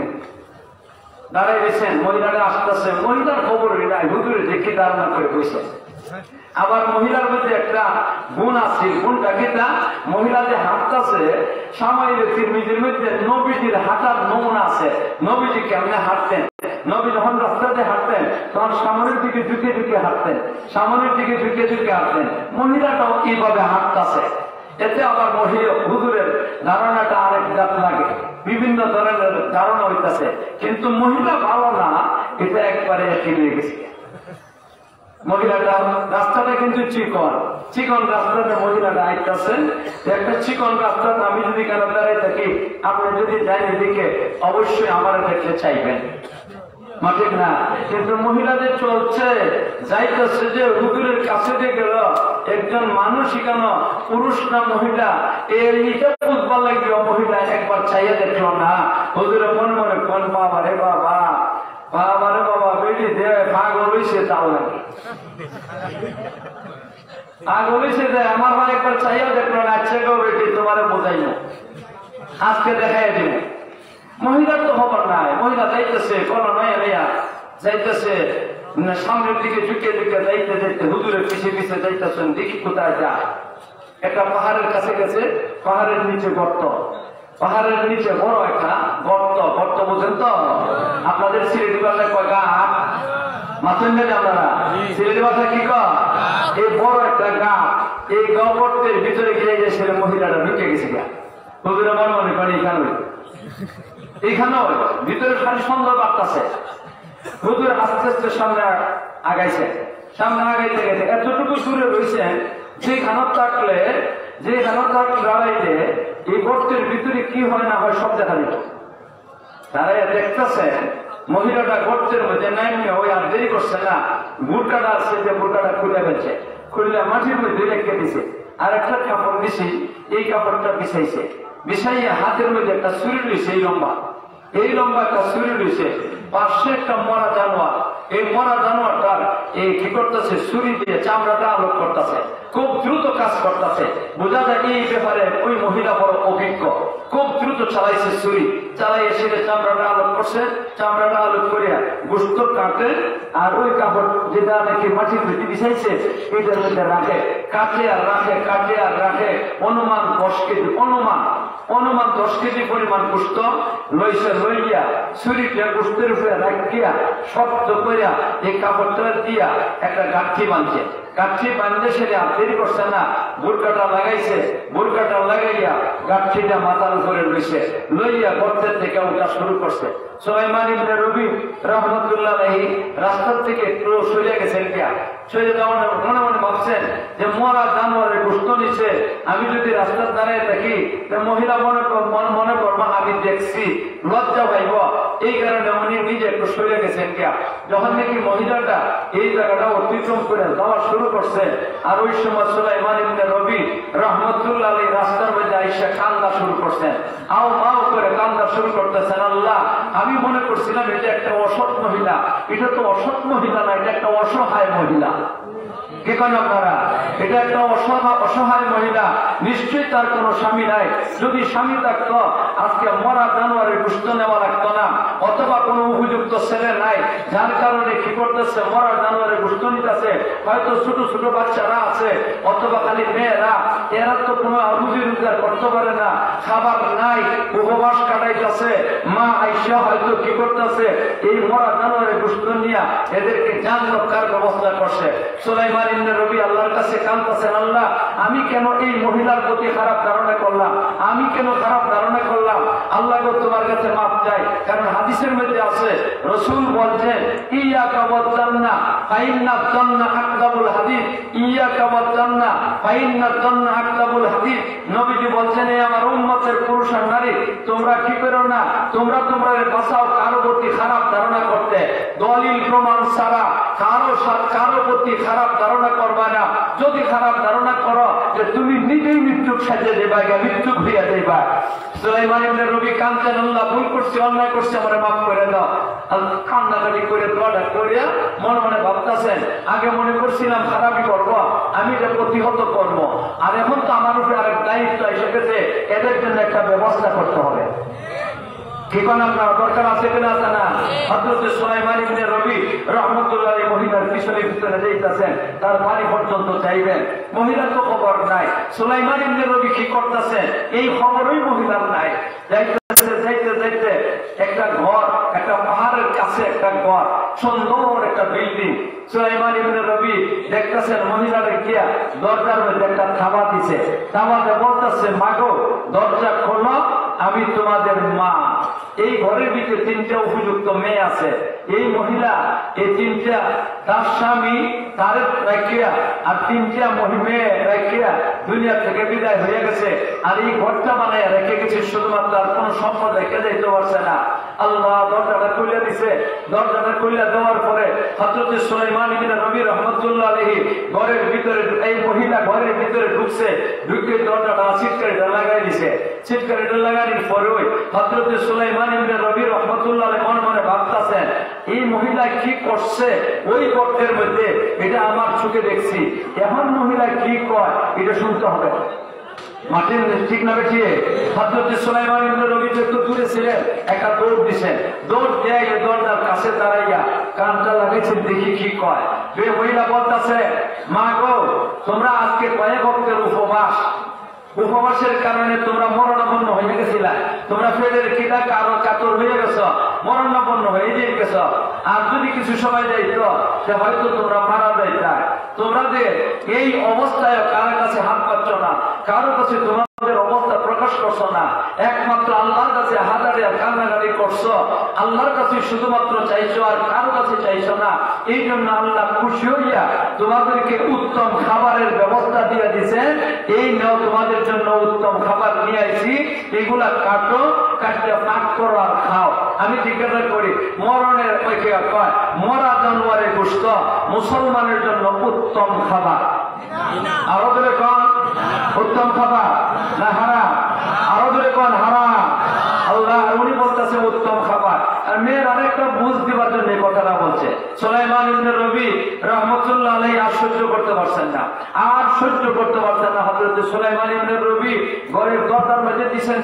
দাঁড়াই গেছেন, মহিলারা আসতেছে, মহিলার খবর নাই, হুজুরে দেখে ধারণা করে বসে। আবার মহিলার মধ্যে একটা গুণ আছে, গুণটা কিটা? মহিলা যে হাঁটতেছে, সাময়িক তিরমিজির মধ্যে নবীজির হাঁটার নমুনা আছে। নবীজি কেমনে হাঁটতেন? নবী যখন রাস্তাতে হাঁটতেন তখন সামনের দিকে ঝুঁকে ঝুঁকে হাঁটতেন, সামনের দিকে ঝুঁকে ঝুঁকে হাঁটতেন। মহিলাটাও এইভাবে হাঁটতেছে। এতে আবার মহিলা হুজুরের ধারণাটা আরেক জাত লাগে, বিভিন্ন ধরনের ধারণা হইতেছে, কিন্তু মহিলা ভালো না, এটা একবারে ফিরে গেছে। মহিলাটা রাস্তাটা কিন্তু চিকন, চিকন রাস্তাতে মহিলাটা আইতেছে। একটা চিকন রাস্তাতে আমি যদি কেন দাঁড়াই থাকি, আপনি যদি যাই এদিকে অবশ্যই আমার দেখতে চাইবেন, ঠিক না? কিন্তু মহিলাদের চলছে, যাইতেছে যে হুজুরের কাছে যে গেল একজন মানুষ, কেন পুরুষ না মহিলা, এইটা বুঝবার লাগবে। মহিলা একবার চাইয়া দেখলো না, হুজুরের মনে মনে কোন বাবা রে বাবা, বাবা রে বাবা, বেটি দে পাগল হইছে, তাও লাগে পাগল হইছে দেয়। আমার মা একবার চাইয়া দেখলো না, আচ্ছা গো বেটি তোমারে বোঝাই না, আজকে দেখাই দিব। মহিলার তো খবর নাই, মহিলা যাইতেছে কোন নয় নেয়া, যাইতেছে সামনের দিকে ঝুঁকে ঝুঁকে যাইতে যাইতে হুজুরের পিছিয়ে পিছিয়ে যাইতেছেন। দেখি কোথায় যায়, একটা পাহাড়ের কাছে গেছে, পাহাড়ের নিচে গর্ত, পাহাড়ের নিচে বড় একটা গর্ত। গর্ত বোঝেন তো? আপনাদের সিলেটি ভাষায় কয় গাছ, মাছেন না আপনারা? সিলেটি ভাষায় কি কয়? এই বড় একটা গাছ, এই গর্তের ভিতরে গিয়ে গেছে মহিলাটা ঢুকে গেছে। হুজুর আমার মনে করেন এখানে, এইখানেও ভিতরে খালি সুন্দর বার্তাছে। হুজুর আস্তে আস্তে সামনে আগাইছে, সামনে আগাইতে গেছে এতটুকু দূরে রয়েছেন, যেখানে থাকলে দাঁড়াইতে এই গর্তের ভিতরে কি হয় না হয় সব দেখা যেত। দাঁড়াইয়া দেখতেছেন মহিলাটা গর্তের মধ্যে নামিয়ে, ওই আর দেরি করছে না, বুরকাটা আছে যে বুরকাটা খুলে ফেলছে, খুললে মাটির মধ্যে রেখে দিছে, আর একটা কাপড় দিছি, এই কাপড়টা বিছাইছে, বিছাইয়া হাতের মধ্যে একটা ছুরি লইছে, এই লম্বা একটা ছুরি লইছে, পাশে একটা মরা জানোয়ার, এই মরা জানোয়ারটার এই কি করতেছে, ছুরি দিয়ে চামড়াটা আলোক করতেছে, খুব দ্রুত কাজ করতেছে। বোঝা যায় এই ব্যাপারে ওই মহিলা বড় অভিজ্ঞ, খুব দ্রুত চালাইছে ছুরি, চালাই এসে চামড়াটা আলোক করছে, চামড়াটা আলোক করিয়া গোস্ত কাটে, আর ওই কাপড় যেটা নাকি মাটির ভিতরে বিছাইছে এটার মধ্যে রাখে, কাটে আর রাখে, কাটে আর রাখে। অনুমান 10 কেজি, অনুমান 10 কেজি পরিমাণ গোস্ত লইছে, লইয়া ছুরিটা গোস্তের উপরে রাখিয়া শক্ত করিয়া এই কাপড়টা দিয়া একটা গাঁঠি বাঁধছে, গাঁঠি বাঁধতে সেরে আর দেরি করছে না, বুরকাটা লাগাইছে, বুরকাটা লাগাইয়া গাঁঠিটা মাথার উপরে লইছে, লইয়া গর্তের থেকে ওঠা শুরু করছে। সুলাইমান ইবনে রবি রাহমাতুল্লাহ আলাইহি রাস্তার থেকে একটু সরে গেছেন, সরে যাওয়ার মনে মনে ভাবছেন যে মরা জানোয়ারের গোস্ত নিচ্ছে, আমি যদি রাস্তার দাঁড়িয়ে থাকি মহিলা মনে করবো আমি দেখছি, লজ্জা পাইব, এই কারণে উনি নিজে একটু সরে গেছেন। যখন নাকি মহিলাটা এই জায়গাটা অতিক্রম করে যাওয়া শুরু করছে। আর ওই সময় সুলাইমান ইবনে রবি রহমতুল্লাহ আলাইহি রাস্তার মধ্যে আইসা কান্দা শুরু করছেন, আও মাও করে কান্দা শুরু করতেছেন। আল্লাহ, আমি মনে করছিলাম এটা একটা অসৎ মহিলা, এটা তো অসৎ মহিলা না, এটা একটা অসহায় মহিলা। কি কেন আপনারা? এটা একটা অসহায় মহিলা, নিশ্চয়ই তার কোনো স্বামী নাই। যদি স্বামী থাকতো আজকে মরা জানোয়ারের গোশত নেওয়া লাগতো না, অথবা কোনো উপযুক্ত ছেলে নাই যার কারণে কি করতেছে মরা জানোয়ারের গোশত নিতেছে। হয়তো ছোট ছোট বাচ্চারা আছে, অথবা খালি মেয়েরা, এরা তো কোনো রুজি রোজগার করতে পারে না, খাবার নাই, উপবাস কাটাইতেছে। মা আইসা হয়তো কি করতেছে এই মরা জানোয়ারের গোশত নিয়ে এদেরকে জান রক্ষার ব্যবস্থা করছে। সুলাইমান ইবনে রবি আল্লাহর কাছে কাঁদতেছেন, আল্লাহ, আমি কেন এই মহিলার প্রতি খারাপ ধারণা করলাম, আমি কেন খারাপ ধারণা করলাম? আল্লাহ গো, তোমার কাছে মাফ চাই। কারণ হাদিসের মধ্যে আছে, রাসূল বলছেন, ইয়াকা ওয়াজ জান্নাহ ফাইন্না জান্নাহ আকদাবুল হাদিস, ইয়াকা ওয়াজ জান্নাহ ফাইন্না জান্নাহ আকদাবুল হাদিস। নবীজি বলছেন, এই আমার উম্মতের পুরুষ আর নারী, তোমরা কি করো না, তোমরা তোমাদের বাঁচাও কারো প্রতি খারাপ ধারণা করতে, দলিল প্রমাণ ছাড়া কারো প্রতি খারাপ ধারণা করবা না। যদি খারাপ ধারণা করো যে তুমি নিজেই মৃত্যুক সাজে দেবা, মৃত্যুক হইয়া দেবা। সুলাইমান ইবনে রবি কাঁদতেন, আল্লাহ, ভুল করছি, অন্যায় করছি, আমার মাফ করে দাও। কান্নাকাটি করে দোয়াটা করিয়া মনে মনে ভাবতেছেন, আগে মনে করছিলাম খারাপই করবো, আমি এটা প্রতিহত করবো, আর এখন তো আমার উপরে আরেক দায়িত্ব এসে গেছে, এদের জন্য একটা ব্যবস্থা করতে হবে। কি কোন আপনার দরকার আছে কিনা? আছে না? হযরত সুলাইমান ইবনে রবি রাহমাতুল্লাহ আলাইহি মহিলার পিছনে পিছনে যাইতেছেন, তার বাড়ি পর্যন্ত যাইবেন। মহিলার তো খবর নাই, সুলাইমান ইবনে রবি কি করতেছেন এই খবরই মহিলার নাই। যাইতেছে যাইতে যাইতে একটা ঘর, একটা পাহাড়ের কাছে একটা ঘর, সুন্দর একটা বিল্ডিং। সুলাইমান ইবনে রবি দেখতেছেন মহিলারে গিয়া দরজার মধ্যে একটা থাবা দিছে, থাবাতে বলতেছে, মাগো দরজা খোলো, আমি তোমাদের মা। এই ঘরের ভিতরে তিনটা উপযুক্ত মেয়ে আছে। এই মহিলা এই তিনটা তার স্বামী তার রাখিয়া আর তিনটা মেয়ে রাখিয়া দুনিয়া থেকে বিদায় হয়ে গেছে। আর এই ঘরটা বানায় রেখে গেছে শুধুমাত্র, আর কোন সম্পদ রেখে যাইতে পারছে না। আল্লাহ দরজাটা খুলে দিছে। দরজাটা খুলে দেওয়ার পরে হযরত সুলাইমান ইবনে রবি রাহমাতুল্লাহ আলাইহি ঘরের ভিতরে, এই মহিলা ঘরের ভিতরে ঢুকছে, ঢুকে দরজাটা ছিটকারিটা লাগাই দিছে। ছিটকারিটা লাগানোর পরে হযরত সুলাইমান ইবনে রবি রাহমাতুল্লাহ আলাইহি মনে মনে ভাবতেছেন, এই মহিলা কি করছে ওই গর্তের মধ্যে, এটা আমার চোখে দেখছি। এখন মহিলা কি কয় এটা শুনতে হবে। মাটির ঠিক না বেঠিয়ে হযরত সুলাইমান ইবনে রবি একটু দূরে ছিলেন, একটা দৌড় দিছেন। দৌড় দিয়ে দরজার কাছে দাঁড়াইয়া কানটা লাগাইছেন, দেখি কি কয়। ওই মহিলা বলতেছে, মা গো, তোমরা আজকে কয়েক ভক্তের উপবাস, উপবাসের কারণে তোমরা মরণাপন্ন হয়ে গেছিলা, তোমরা পেটের খিদা কাতর হয়ে গেছ, মরণাপন্ন হয়ে গেছ। আর যদি কিছু সময় যাইতো সে হয়তো তোমরা মারা যাইতা। তোমরা যে এই অবস্থায় কারোর কাছে হাত পাচ্ছ না, কারোর কাছে তোমাদের অবস্থা প্রকাশ করছো না, একমাত্র আল্লাহর কাছে হাজারে কান্নাকাটি করছো, আল্লাহর কাছে শুধুমাত্র চাইছো, আর কারো কাছে চাইছো না। এই জন্য আল্লাহ খুশি হইয়া তোমাদেরকে উত্তম খাবারের ব্যবস্থা দিয়ে দিচ্ছেন। এই নাও তোমাদের জন্য উত্তম খাবার নিয়ে আইছি, এগুলা কাটো, কাটতে পাক করো আর খাও। আমি জিজ্ঞাসা করি, মরণের কয় মরা জানোয়ারের গোশত মুসলমানের জন্য উত্তম খাবার? আরো দূরে কন উত্তম খাবার না হারাম? আরো দূরে কন হারাম। আল্লাহ উনি বলতেছে উত্তম খাবার। আর মেয়ের আরেকটা বুঝ দিবার জন্য এই কথাটা বলছে। সুলাইমান ইবনে রবি রাহমাতুল্লাহ আলাইহি আর সহ্য করতে পারছেন না, আর সহ্য করতে পারছেন না। হযরত সুলাইমান ইবনে রবি ঘরের দরজার মধ্যে দিছেন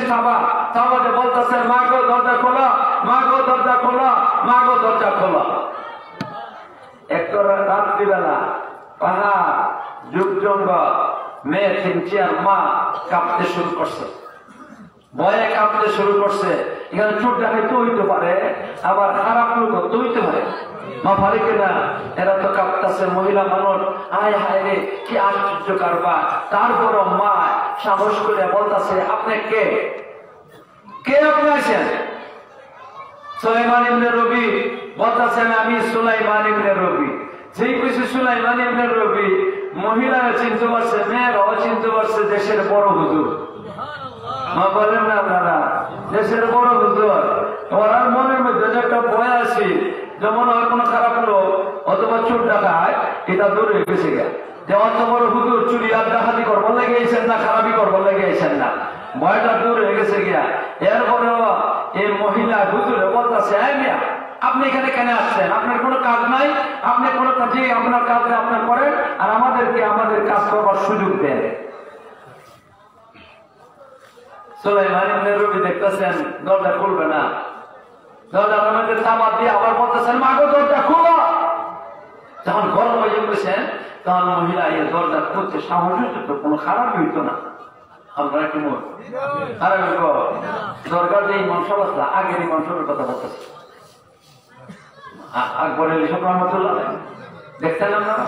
খাবার, তাওয়াতে বলতেছেন, মা গো দরজা খোলো, মা গো দরজা খোলো, মা গো দরজা খোলো। একটা রাত্রিবেলা পাহাড়, যুগ জঙ্গল, মেয়ে তিনটি আর মা কাঁপতে শুরু করছে, ভয়ে কাঁপতে শুরু করছে। এখানে চোর ডাকাইতে হইতে পারে, আবার খারাপ লোক হইতে পারে, মা পারে কিনা? এরা তো কাঁপতেছে, মহিলা মানুষ, আয় হায় রে কি আশ্চর্য কারবার। তারপর মা সাহস করে বলতেছে, আপনি কে? কে আপনি আছেন? সুলাইমান ইবনে রবি বলতেছেন, আমি সুলাইমান ইবনে রবি। যেই কিছু সুলাইমান ইবনে রবি, মহিলারা চিনতে পারছে, মেয়েরাও চিনতে পারছে, দেশের বড় হুজুর। মা বলেন না আপনারা, দেশের বড় হুজুর। ওরার মনের মধ্যে একটা ভয় আছে, যেমন আর কোনো খারাপ লোক অথবা চোর ডাকায়, এটা হয়ে গেছে গা যে অত বড় হুজুর চুরি আর ডাকাতি করবার লেগে আইছেন না খারাপি করবার লেগে আইছেন না, ভয়টা দূর হয়ে গেছে গিয়া। এরপরে এই মহিলা হুজুরে বলতেছে, মিয়া আপনি এখানে কেন আসছেন? আপনার কোনো কাজ নাই, আপনি কোনো কাজে আপনার কাজে আপনার করেন আর আমাদেরকে আমাদের কাজ করবার সুযোগ দেন। সুলাইমান ইবনে রবি দেখতেছেন দরজা খুলবে না, দরজার মধ্যে তালা দিয়ে আবার বলতেছেন, মাগো দরজা খুলো। যখন গরম হয়ে গেছেন তখন মহিলা এই দরজা খুলতে সাহস হইতো, তো কোনো খারাপ হইতো না। আপনারা কি মত খারাপ হইব? দরকার যে ইমাম সাহেব আসলা আগের ইমাম সাহেবের কথা বলতেছে, আকবর আলী সাহেব রহমতুল্লাহ দেখছেন আপনারা?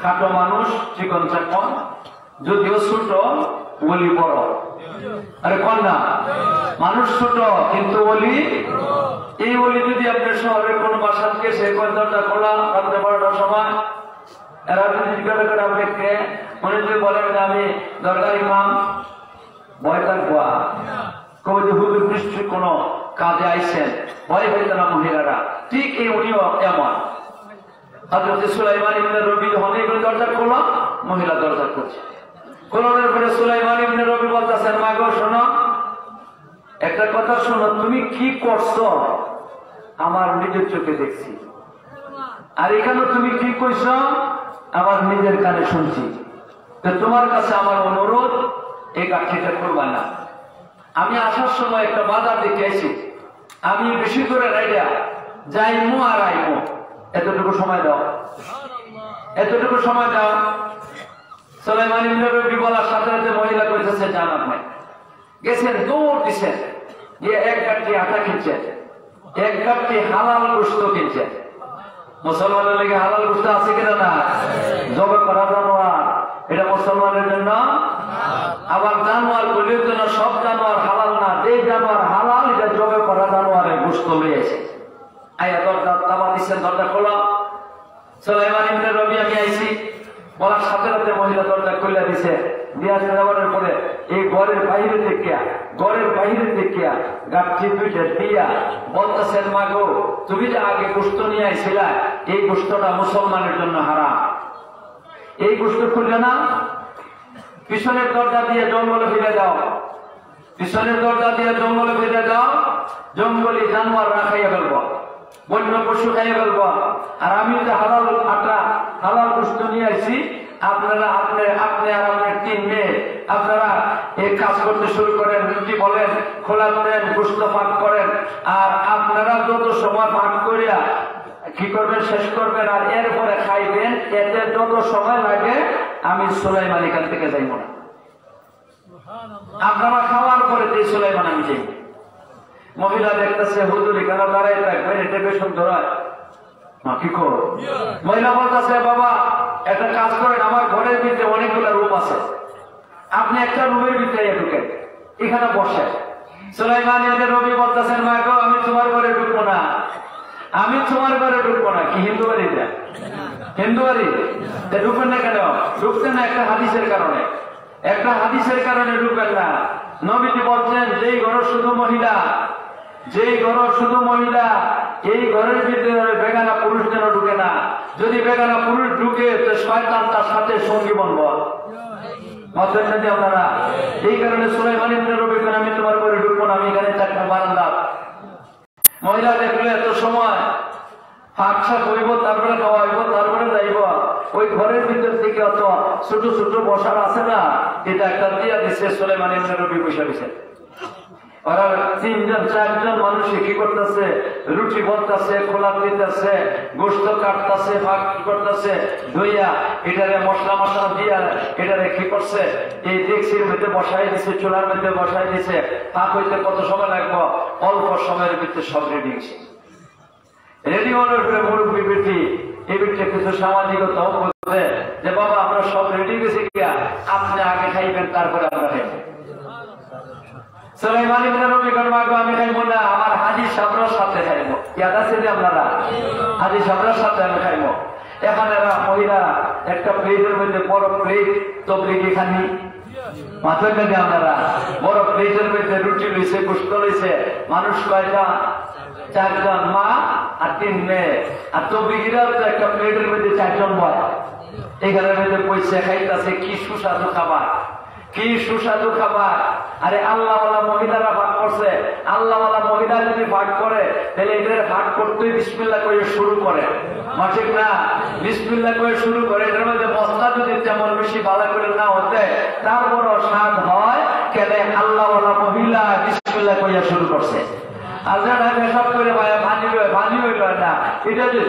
খাটো মানুষ, চিকন চাকন, যদিও ছোট ওলি বড়। আরে কন্যা মানুষ ছোট কিন্তু ওলি, এই ওলি যদি আপনার শহরের কোন বাসার গেছে দরজা খোলা রাত্রে 12টার সময়, এরা যদি জিজ্ঞাসা করে আপনাকে, মনে যদি বলেন যে আমি দরকার ইমাম, ভয় থাকবা কবে যে হুজুর নিশ্চয়ই কোন কাজে আইছেন, ভয় হইত না মহিলারা। ঠিক এই উনিও এমন। হযরত সুলাইমান ইবনে রবি যখন এই দরজা খোলা, মহিলা দরজা খুলছে। খোলানোর পরে সুলাইমান ইবনে রবি বলতেছেন, মা গো শোনো, একটা কথা শোনো, তুমি কি করছো আমার নিজের চোখে দেখছি, আর এখানে তুমি কি কইছো আমার নিজের কানে শুনছি। তো তোমার কাছে আমার অনুরোধ, এই কাঠিটা করবা না। আমি আসার সময় একটা বাজার দেখে আইছি, আমি বেশি করে রাইডা যাইমু আর আইমু, এতটুকু সময় দাও, এতটুকু সময় দাও। সুলাইমান ইবনে রবি বলার সাথে সাথে মহিলা কইতেছে, জান আপনি গেছেন, দৌড় দিচ্ছেন, গিয়ে এক গাঠি আটা কিনছেন, এক গাঠি হালাল গোশত কিনছেন। মুসলমানের লেগে হালাল গোশত আছে কিনা? না। জবে করা জানোয়ার, এটা মুসলমানের জন্য। আবার জানোয়ার বলির জন্য সব জানোয়ার হালাল না, যে জানোয়ার হালাল এটা জবে করা জানোয়ারের গোশত লইয়াছে। আইয়া দরজা তালা দিচ্ছেন, দরজা খোলা। সুলাইমান ইবনে রবি আমি আইছি বলার সাথে সাথে মহিলা দরজা খুলে দিছে। দিয়া যাওয়ার পরে এই ঘরের বাইরে দেখিয়া গাঠি দুইটা দিয়া বলতেছেন, মা গো তুমি যে আগে গোশত নিয়ে আইছিলা, এই গোশতটা মুসলমানের জন্য হারাম, এই গোশত খুললে না, পিছনের দরজা দিয়ে জঙ্গলে ফিরে দাও, পিছনের দরজা দিয়ে জঙ্গলে ফিরে দাও, জঙ্গলি জানোয়াররা খাইয়া ফেলবো, বন্য পশু খাইয়ে ফেলবো। আর আমি যে হালাল আটা হালাল গোশত নিয়ে আসছি, আপনারা আপনি আর আপনার 3 মেয়ে আপনারা এই কাজ করতে শুরু করেন, রুটি বলেন, খোলা করেন, গোশত পাক করেন, আর আপনারা যত সময় পাক করিয়া কি করবেন শেষ করবেন, আর এরপরে খাইবেন। এতে যত সময় লাগে আমি সুলাইমান এখান থেকে যাইব না, আপনারা খাওয়ার পরে যে সুলাইমান আমি যাইব। মহিলা দেখতেছে হুজুর এখানে দাঁড়াই থাকবেন, এটা বেশ সুন্দর হয়। কি করো? মহিলা বলতেছে, বাবা একটা কাজ করেন, আমার ঘরের ভিতরে অনেকগুলো রুম আছে, আপনি একটা রুমের ভিতরে ঢুকেন, এখানে বসে। সুলাইমান ইবনে রবি বলতেছেন, মা গো আমি তোমার ঘরে ঢুকবো না, আমি তোমার ঘরে ঢুকবো না। কি হিন্দু বাড়ি? হিন্দু বাড়ি ঢুকবেন না কেন? ঢুকতেন না একটা হাদিসের কারণে, একটা হাদিসের কারণে ঢুকবেন না। নবীজি বলছেন, যেই ঘর শুধু মহিলা, যেই ঘর শুধু মহিলা, এই ঘরের ভিতরে বেগানা পুরুষ যেন ঢুকে না। যদি বেগানা পুরুষ ঢুকে তো শয়তান তার সাথে সঙ্গী বনব। আপনারা এই কারণে সুলাইমান ইবনে রবি আমি তোমার ঘরে ঢুকবো না, আমি এখানে থাকবো বারান্দা। মহিলা দেখলে এত সময় ফাঁকশাক হইব, তারপরে খাওয়া হইব, তারপরে যাইব। ওই ঘরের ভিতর থেকে অত ছোট ছোট বসার আছে না, এটা একটা দিয়া দিচ্ছে সুলাইমান ইবনে রবি বসে দিছে। ওরা 3জন 4জন মানুষ কি করতেছে, রুটি বলতেছে, খোলা দিতেছে, গোশত কাটতেছে, ভাগ করতেছে, ধুইয়া এটারে মশলা মশলা দিয়া এটারে কি করছে, এই ডেক্সির মধ্যে বসাই দিছে, চুলার মধ্যে বসাই দিছে। পাক হইতে কত সময় লাগবো? অল্প সময়ের ভিতরে সব রেডি হয়েছে। রেডি হওয়ার পরে মুরব্বী বেটি এই বেটিটা কিছু সামাজিকতা বলছে যে, বাবা আমরা সব রেডি গেছি গিয়া, আপনি আগে খাইবেন তারপরে আমরা খাইবেন। সুলাইমান ইবনে রবি মাগো আমি খাইবো না, আমার হাজী সাহেবের সাথে খাইবো। ইয়াদ আছে যে আপনারা? হাজী সাহেবের সাথে আমি খাইবো। এখানে মহিলা একটা প্লেটের মধ্যে বড় প্লেট তবলিগি খানি মাথায় কাজে আপনারা বড় প্লেটের মধ্যে রুটি লইছে, গোশত লইছে। মানুষ কয়টা? 4জন, মা আর 3 মেয়ে। আর তবলিগিরা একটা প্লেটের মধ্যে 4জন বয়, এখানে মধ্যে পয়সা খাইতেছে কি সুস্বাদু খাবার, কি সুস্বাদু খাবার। আরে আল্লাহওয়ালা মহিলারা ভাগ করছে, আল্লাহওয়ালা মহিলা যদি ভাগ করে তাহলে এদের ভাগ করতেই বিসমিল্লাহ করে শুরু করে, ঠিক না? বিসমিল্লাহ করে শুরু করে। এটার মধ্যে মশলা যদি তেমন বেশি ভালো করে না হতে তারপরও স্বাদ হয় কেন আল্লাহওয়ালা মহিলা বিসমিল্লাহ করে শুরু করছে। আর যারা পেশাব করে ভানি হইল না, এটা যে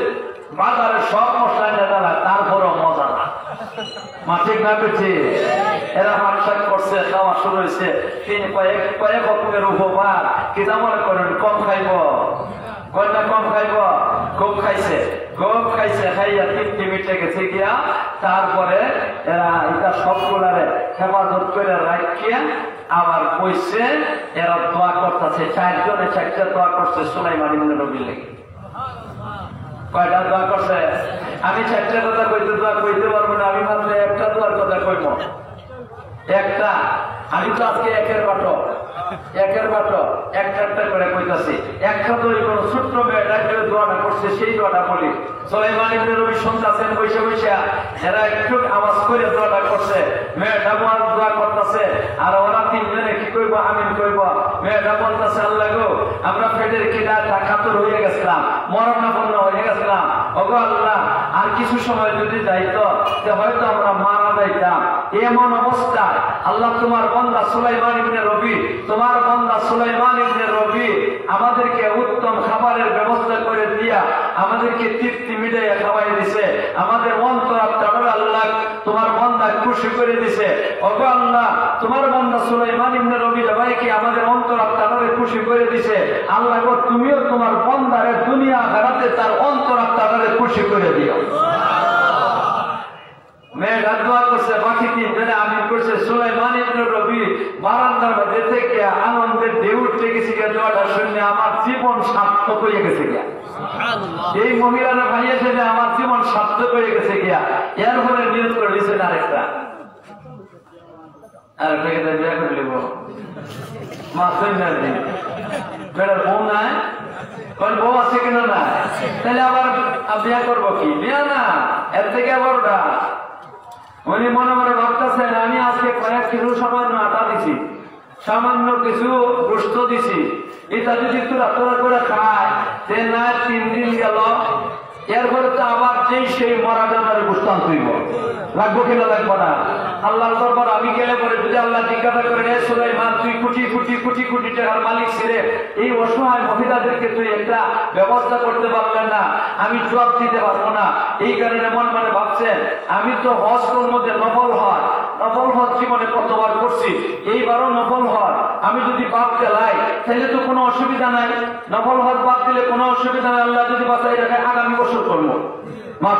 বাজারে সব মশলা নেতালা তারপরও মজা না, ঠিক না? পেয়েছে এরা হাটসাট করছে, খাওয়া শুরু হয়েছে। তিনি কয়েক রকমের উপহার কি মনে করেন কম খাইব, কয়টা কম খাইব? খুব খাইছে, খুব খাইছে, খাইয়া তৃপ্তি মিটে গেছে গিয়া। তারপরে এরা এটা সবগুলারে হেফাজত করে রাখিয়া আবার কইছে এরা দোয়া করতেছে। 4 জনে 4টা দোয়া করছে সুলাইমান ইবনে নবীর লাগি। কয়টা দোয়া করছে? আমি 4টা কথা কইতে পারবো না, আমি মাত্র একটা দোয়ার কথা কইব। একটা আমি তো আজকে একের বাটো একটা করে কইতাছি। একটা তো কোন ছোট্ট মেয়েটা যে দোয়াটা করছে সেই দোয়াটা বলি। সুলাইমান ইবনে নবী শুনতাছেন বসে বসে, এরা একটু আওয়াজ করে দোয়াটা করছে, মেয়েটা দোয়া করতেছে। আর ওরা 3 জনে কি কইব? আমিন কইব। মেয়েটা বলতেছে আল্লাহ গো, আমরা পেটের খিদা কাতর হয়ে গেছিলাম, মরণাপন্ন হয়ে গেছিলাম, ওগো আল্লাহ আর কিছু সময় যদি যাইতো হয়তো আমরা মারা যাইতাম। এমন অবস্থায় আল্লাহ তোমার বান্দা সুলাইমান ইবনে রবি, তোমার বান্দা সুলাইমান ইবনে রবি আমাদেরকে উত্তম খাবারের ব্যবস্থা করে দিয়া আমাদেরকে তৃপ্তি মিটাইয়া খাওয়াই দিছে। আমাদের অন্তরাত্মাটা আল্লাহ তোমার বান্দা খুশি করে দিছে। ওগো আল্লাহ তোমার বান্দা সুলাইমান ইবনে রবি ভাইকে আমাদের অন্তরাত্মাটারে খুশি করে দিছে। আল্লাহ গো তুমিও তোমার বান্দারে দুনিয়া আখিরাতে তার অন্তরাত্মাটারে খুশি করে দিও। মেয়েটা দোয়া করছে, বাকি 3 জনে আমিন করছে। সুলাইমান ইবনে রবি বারান্দার মধ্যে থেকে আনন্দের ঢেউ উঠে গেছে গিয়া। দোয়াটা শুনে আমার জীবন সার্থক হয়ে গেছে গিয়া। এই মহিলারা ভাইয়েছে যে আমার জীবন সার্থক হয়ে গেছে গিয়া। এর ফলে নিয়োগ করে দিয়েছেন আরেকটা বিয়ে করে নিব। বেটার বউ নাই, বউ আছে কিনা না, তাহলে আবার বিয়ে করবো কি? বিয়ে না, এর থেকে বড়টা। উনি মনে মনে ভাবতেছেন আমি আজকে কয়েক কিছু সামান্য আটা দিছি, সামান্য কিছু গোস্ত দিছি, এটা যদি তোরা করে খায় না 3 দিন গেল, এরপরে তো আবার সেই মরা জানার গোস্ত আনতেইব, লাগবো কিনা লাগবো না? আল্লাহর দরবার আমি গেলে পরে যদি আল্লাহ জিজ্ঞাসা করে সুলাইমান তুই কোটি টাকার মালিক ছিলে, এই অসহায় মহিলাদেরকে তুই একটা ব্যবস্থা করতে পারলেন না, আমি জবাব দিতে পারবো না। এই কারণে মনে ভাবছেন আমি তো হজ মধ্যে নফল হজ জীবনে কতবার করছি, এইবারও নফল হজ আমি যদি বাদ দেলাই তাহলে তো কোনো অসুবিধা নাই, নফল হজ বাদ দিলে কোনো অসুবিধা নাই, আল্লাহ যদি বাঁচাই রাখে আগামী বছর করবো।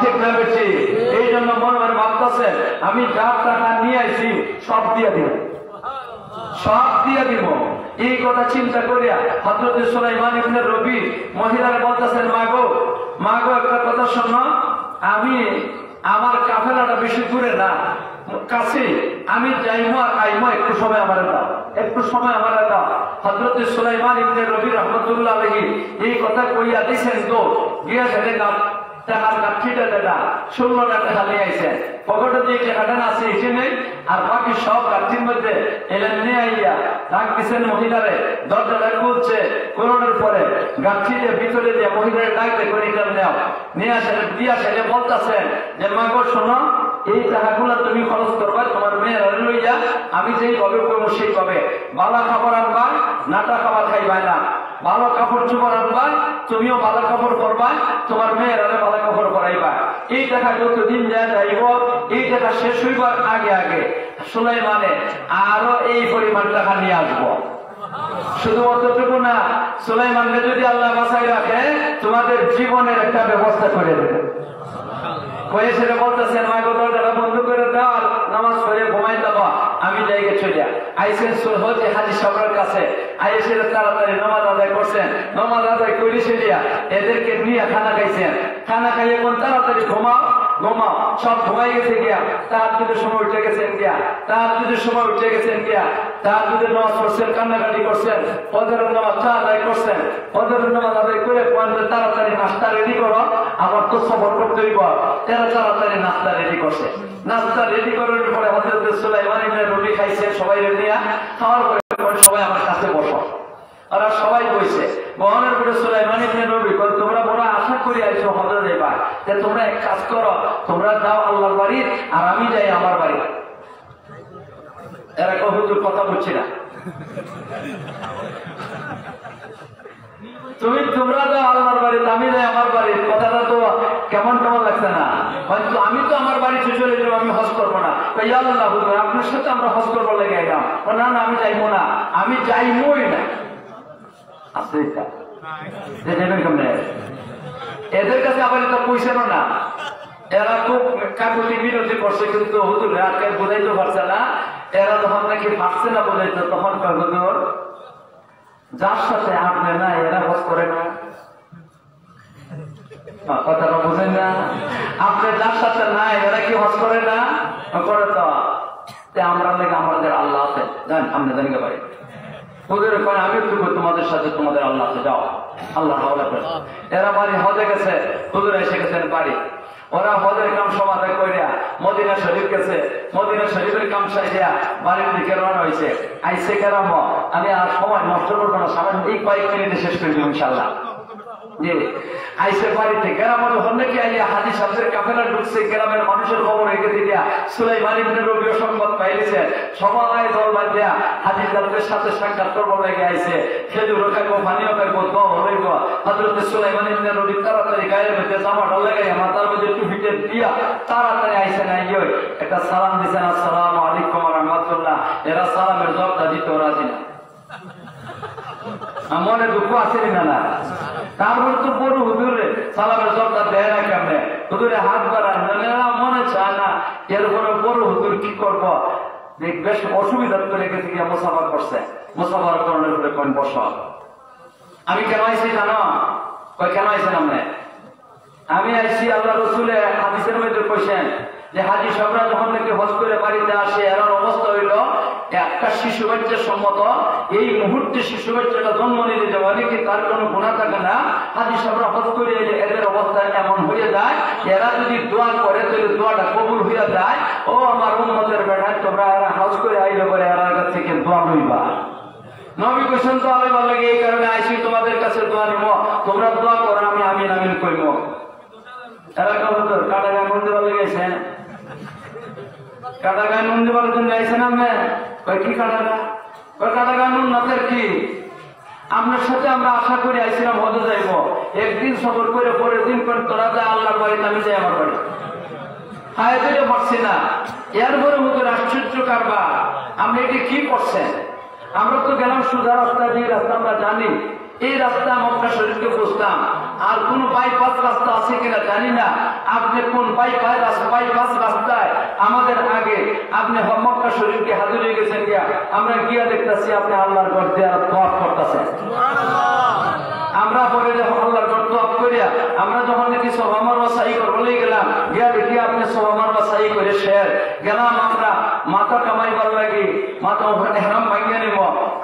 ঠিক না বেশি? এই জন্য মনে মনে ভাবতেছেন আমি যা টাকা নিয়ে আইছি সব দিয়ে দিব। এই কথা চিন্তা করিয়া হযরত সুলাইমান ইবনে রবি মহিলারা বলতেছেন মাগো একটা কথা শোনো, আমি আমার কাফেলাটা বেশি দূরে না, কাছে, আমি যাইমো আর আইমো, একটু সময় আমার দাও। হযরত সুলাইমান ইবনে রবি রাহমাতুল্লাহ আলাইহি এই কথা কইয়া দিয়েছেন তো গিয়া ছেড়ে টাকার কাঠিটা দাদা 16 টাকা নিয়ে আইসেন, পকেটে যে টাকাটা আছে এসে নেই, আর বাকি সব কাঠির মধ্যে এলেন নিয়ে আইয়া ডাক দিচ্ছেন মহিলারে। দরজাটা খুলছে, কোরআনের পরে গাঠিতে ভিতরে দিয়ে মহিলারে ডাকতে করে এটা নিয়ে আসেন, দিয়া সেরে বলতেছেন যে মাগো শোনো, এই টাকাগুলো তুমি খরচ করবা তোমার মেয়ের লইয়া, আমি যেই ভাবে করবো সেই ভাবে। ভালো খাবার আনবা, নাটা খাবার খাইবাই না, ভালো কাপড় চোপড় আনবা, তুমিও ভালো কাপড় পরবা, তোমার মেয়ের ভালো কাপড় পরাইবা। এই টাকা যতদিন যা যাইব, এই টাকা শেষ হইবার আগে সুলাইমানে আরো এই পরিমাণ টাকা নিয়ে আসবো। শুধু অতটুকু না, সুলাইমানকে যদি আল্লাহ বাঁচাই রাখে তোমাদের জীবনের একটা ব্যবস্থা করে দেবে। সেটা বলতেছেন মাগো দরজাটা বন্ধ করে দাও, নামাজ পড়ে ঘুমাই দেবো, আমি জায়গায় চলে আইসেন হচ্ছে হাজি সাহেবের কাছে। আইসে তাড়াতাড়ি নামাজ আদায় করছেন, নামাজ আদায় করে সেলিয়া এদেরকে নিয়ে খানা খাইছেন। খানা খাইয়ে কোন তাড়াতাড়ি ঘুমাও সব ঘুমাই গেছে গিয়া, তাহাজ্জুদের সময় উঠে গেছেন গিয়া, তাহাজ্জুদের নামাজ পড়ছেন, কান্নাকাটি করছেন, ফজরের নামাজ আদায় করছেন, ফজরের নামাজ আদায় করে তাড়াতাড়ি নাস্তা রেডি করো, আবার তো সফর করতে হইব। এরা তাড়াতাড়ি নাস্তা রেডি করছে। নাস্তা রেডি করার পরে হযরত সুলাইমান ইবনে রবি খাইছে, সবাই রেডি খাওয়ার পরে সবাই আমার কাছে বসো। ওরা সবাই বসে বহনের পরে সুলাইমান ইবনে রবি কল, তোমরা বড় আশা করে আইছো হযরত এবার, যে তোমরা এক কাজ করো, তোমরা যাও আল্লাহর বাড়ি আর আমি যাই আমার বাড়ি। এরা কো হুজুর কথা বলছি না, তোমরা যাও আল্লাহর বাড়ি, আমি যাই আমার বাড়ি। কথাটা তো কেমন কেমন লাগছে না? হয়তো আমি তো আমার বাড়িতে চলে যাবো, আমি হজ করবো না। আল্লাহ হুজুর আপনার সাথে আমরা হজ করবো লেগে গেলাম। না না আমি যাইবো না, আমি যাইবই না। এদের কাছে আবার এটা পয়সা না, এরা খুব কাকুতি বিরতি করছে, কিন্তু হুজুর আজকে বোঝাইতে পারছে না। এরা যখন নাকি পারছে না বোঝাইতো, তখন হুজুর যার সাথে আপনি না এরা হজ করে না, কথাটা বুঝেন না? আপনি যার সাথে নাই এরা কি হজ করে না? করে তো আমরা লেগে আমাদের আল্লাহ আছে, জান আপনি জানি পারি। ওদের আমি তোমাদের সাথে তোমাদের আল্লাহ আছে, যাও আল্লাহ হাওলা করে। এরা বাড়ি হজে গেছে, হুজুর এসে গেছেন বাড়ি। ওরা হজের কাম সমাধান করিয়া মদিনা শরীফ গেছে, মদিনা শরীফের কাম সাইয়া বাড়ির দিকে রওনা হয়েছে। আইসে কেরাম আমি আর সময় নষ্ট করবো না, সামান্য এই কয়েক মিনিটে শেষ করে দেব ইনশাল্লাহ। জি আইসে বাড়িতে গ্রাম নাকি আইয়া হাজি সাহেবের কাফেলা ঢুকছে, গ্রামের মানুষের খবর রেখে দিয়া সুলাইমান ইবনে রবিও সংবাদ পাইলেছে। সবাই দল বাঁধিয়া হাজি সাহেবের সাথে সাক্ষাৎ করবো লেগে আইসে। খেজুরও খাইবো, পানিও খাইবো, দল হইব। হযরত সুলাইমান ইবনে রবি তাড়াতাড়ি গায়ের মধ্যে জামাটা লাগাইয়া মাথার মধ্যে টুপিতে দিয়া তাড়াতাড়ি আইসে না গিয়ে একটা সালাম দিচ্ছেন, আসসালামু আলাইকুম ওয়া রাহমাতুল্লাহ। এরা সালামের জবাবটা দিতে রাজি না। মনে দুঃখ আছে না? না তারপর তো বড় হুজুরে সালামের জবাবটা দেয় না কেমনে? হুজুরে হাত বাড়ান, মনে চায় না। এরপরে বড় হুজুর কি করব, বেশ অসুবিধা করে গেছে গিয়া মুসাফা করছে। মুসাফার করানোর পরে কোন বস, আমি কেন আইসি জানো? কয় কেন আইসেন আপনি? আমি আইসি আল্লাহ রসুলে হাদিসের মধ্যে কইছেন যে হাজি সাহেবরা যখন নাকি হজ করে বাড়িতে আসে, এর অবস্থা হইল একটা শিশু বাচ্চার সম্মত। এই মুহূর্তে শিশু বাচ্চাটা জন্ম নিলে যাওয়া নাকি তার কোনো গুণা থাকে না। হাজি সাহেবরা হজ করে এলে এদের অবস্থা এমন হয়ে যায়, এরা যদি দোয়া করে তাহলে দোয়াটা কবুল হইয়া যায়। ও আমার উম্মতের বেড়ায়, তোমরা এরা হজ করে আইলে পরে এর কাছ থেকে দোয়া লইবা। নবী কইছেন দোয়া লইবার লাগে, এই কারণে আইসি তোমাদের কাছে দোয়া নিব, তোমরা দোয়া করো, আমি আমিন আমিন কইব। এরা কত কাটাগায় মন দেওয়ার লেগেছে, কাটাগায় নুন দেওয়ার জন্য আইসেন আপনি? কি কাটাগা? কাটাগায় নুন নাতের কি? আপনার সাথে আমরা আশা করে আইছিলাম হজে যাইব, একদিন সফর করে পরের দিন করে তোরা যায় আল্লাহর বাড়িতে, আমি যাই আমার বাড়ি। হায় দিতে পারছি না। এরপরে হুজুর আশ্চর্য কারবার, আপনি এটি কি করছেন? আমরা তো গেলাম সোজা রাস্তা, যে রাস্তা আমরা জানি, এই রাস্তা মক্কা শরীফকে বুঝতাম। আর কোন বাইপাস রাস্তা আছে কিনা জানি না। আপনি কোন বাইপাস রাস্তায় আমাদের আগে আপনি মক্কা শরীফকে হাজির হয়ে গেছেন গিয়া, আমরা গিয়া দেখতেছি আপনি আল্লাহর ঘর জিয়ারত করতেছেন। আমরা পরে যখন আল্লাহর ঘর তওয়াফ করিয়া আমরা যখন নাকি সওয়া মারওয়া সাই করবলে গেলাম, গিয়া দেখি আপনি সওয়া মারওয়া সাই করে শের গেলাম। আমরা মাথা কামাইবার লাগি, মাথা ইহরাম ভাঙিয়ে নিব।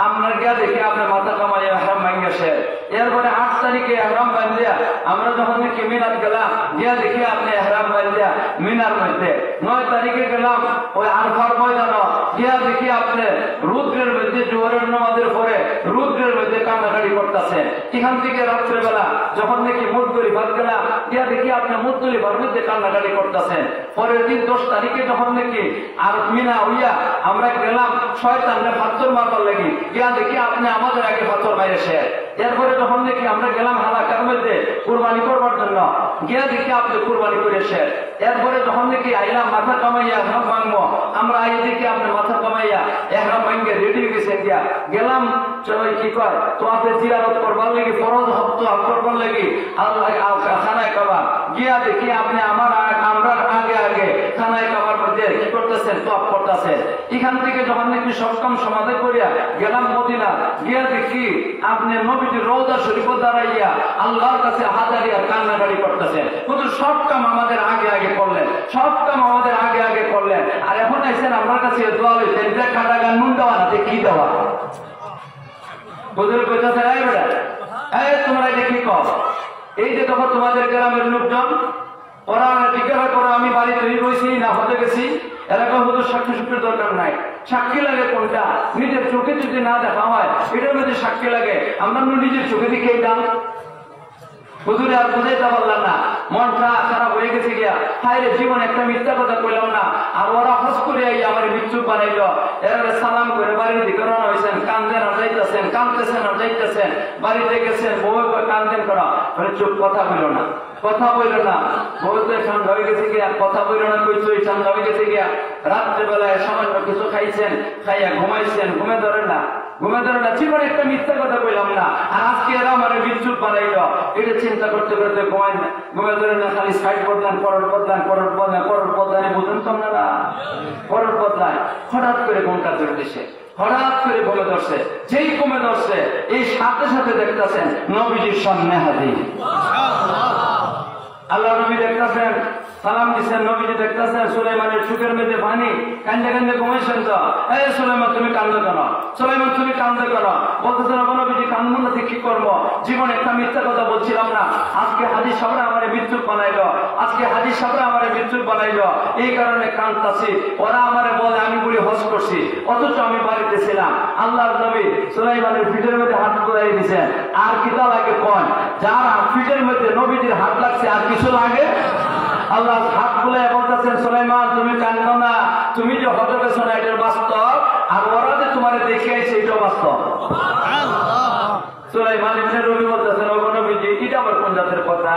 আমরা গিয়া দেখি আপনি মাথা কামাইয়া ইহরাম ভাঙিয়ে শের। এরপরে 8 তারিখে ইহরাম বাঁধিয়া আমরা যখন নাকি মিনাত গেলাম, গিয়া দেখি আপনি ইহরাম বাঁধিয়া মিনার মধ্যে। 9 তারিখে গেলাম ওই আরফার ময়দান, গিয়া দেখি আপনি রুদ্রের মধ্যে জোহরের নামাজের পরে রুদ্রের মধ্যে কান্নাকাটি করতেছেন। এখান থেকে রাত্রেবেলা যখন নাকি মুজদলিফাত গেলাম, গিয়া দেখি আপনি মুজদলিফার মধ্যে কান্নাকাটি করতেছেন। পরের দিন 10 তারিখে যখন নাকি আর মিনা হইয়া আমরা গেলাম শয়তানরে পাথর মারবার লাগি, গিয়া দেখি আপনি আমাদের আগে পাথর মাইরে শেষ। এরপরে যখন দেখি আমরা গেলাম হালাকার মধ্যে কুরবানি করবার জন্য, গিয়া দেখি আপনি কুরবানি করে শেষ। এরপরে যখন দেখি আইলাম মাথা কামাইয়া এহরাম ভাঙবো, আমরা আই দেখি আপনি মাথা কামাইয়া এহরাম ভাঙে রেডি হয়ে গেছেন। গিয়া গেলাম কি কয় তোয়াফে জিয়ারত করবার লাগি, ফরজ হক তোয়াফ করবার লাগি আল্লাহ খানায় কাবা। গিয়া দেখি আপনি আমরা আগে আগে খানায় কাবার মধ্যে কি করতেছেন, তোয়াফ করতেছেন। এখান থেকে যখন নাকি সব কাম সমাধান করিয়া গেলাম মদিনা, গিয়া দেখি আপনি নবীজির রওজা শরীফ দাঁড়াইয়া আল্লাহর কাছে হাজারিয়া কান্নাকাটি করতেছেন। হুজুর সব কাম আমাদের আগে আগে করলেন, সব কাম আমাদের আগে আগে করলেন। আর এখন আইসেন আমার কাছে দোয়া লইছেন যে কাটাগান নুন দেওয়া না, যে কি দেওয়া? হুজুর কইতাছে এই বেটা, এই তোমরা এটা কি কর? এই যে তখন তোমাদের গ্রামের লোকজন ওরা জিজ্ঞাসা করো আমি বাড়ি তৈরি করেছি না হতে গেছি, এলাকা হতো সাক্ষী সুখের দরকার নাই। সাক্ষী লাগে কোনটা? নিজের চোখে যদি না দেখা হয় এটার মধ্যে সাক্ষী লাগে। আমরা নিজের চোখে দেখে দাম হুজুরে আর বুঝাইতে পারলাম না, মনটা খারাপ হয়ে গেছে গিয়া। হায় রে, জীবন একটা মিথ্যা কথা কইলাম না। আর ওরা হস করে আমার মৃত্যু বানাইল। এরা সালাম করে বাড়ির দিকে রওনা হয়েছেন, কান্দেন আর যাইতেছেন, কান্দতেছেন আর যাইতেছেন, বাড়িতে গেছেন, বউ কান্দেন করা মানে চুপ, কথা বলল না, কথা বলল না। বউ তো ঠান্ডা হয়ে গেছে গিয়া, কথা বলল না, কইছই ঠান্ডা হয়ে গেছে গিয়া। রাত্রেবেলায় সামান্য কিছু খাইছেন, খাইয়া ঘুমাইছেন, ঘুমে ধরে না, ঘুমে ধরে না। জীবনে একটা মিথ্যা কথা কইলাম না, আর আজকে এরা আমার বিদ্যুৎ বানাইল। এটা চিন্তা করতে করতে ঘুমে ধরে না, খালি সাইড বদলান, পরের বদলান, পরের বদলান, পরের বদলানে বুঝুন তো আপনারা, পরের বদলায় হঠাৎ করে ঘুমটা ধরে দিছে, হঠাৎ করে ঘুমে ধরছে। যেই ঘুমে ধরছে এই সাথে সাথে দেখতেছেন নবীজির সামনে হাজির। আল্লাহ নবী দেখতেছেন, সালাম দিচ্ছেন, নবীজি দেখতেছেন সুলাইমানের চোখের মধ্যে পানি, কান্দে কান্দে ঘুমাইছেন। তো এই সুলাইমান তুমি কান্দো কেন? সুলাইমান তুমি কান্দো কেন? বলতেছেন নবীজি কান্দবো না কি করবো? জীবনে একটা মিথ্যা কথা বলছিলাম না, আজকে হাজির সামনে আমার বিদ্যুৎ বানাইলো, আজকে হাজির সামনে আমার বিদ্যুৎ বানাইলো, এই কারণে কান্দতাছি। ওরা আমারে বলে আমি বুড়ি হজ করছি, অথচ আমি বাড়িতে ছিলাম। আল্লাহর নবী সুলাইমানের পিঠের মধ্যে হাত বুলাই দিয়েছেন। আর কিতা লাগে কোন? যার পিঠের মধ্যে নবীজির হাত লাগছে আর কিছু লাগে? আল্লাহ হাত বুলাই বলতেছেন সুলাইমান তুমি কান্দো না, তুমি যে হজ গেছো না এটার বাস্তব, আর ওরা যে তোমার দেখে আইছে এটাও বাস্তব। সুলাইমান ইবনে রবি বলতেছেন ও নবীজি এটা আবার কোন জাতের কথা?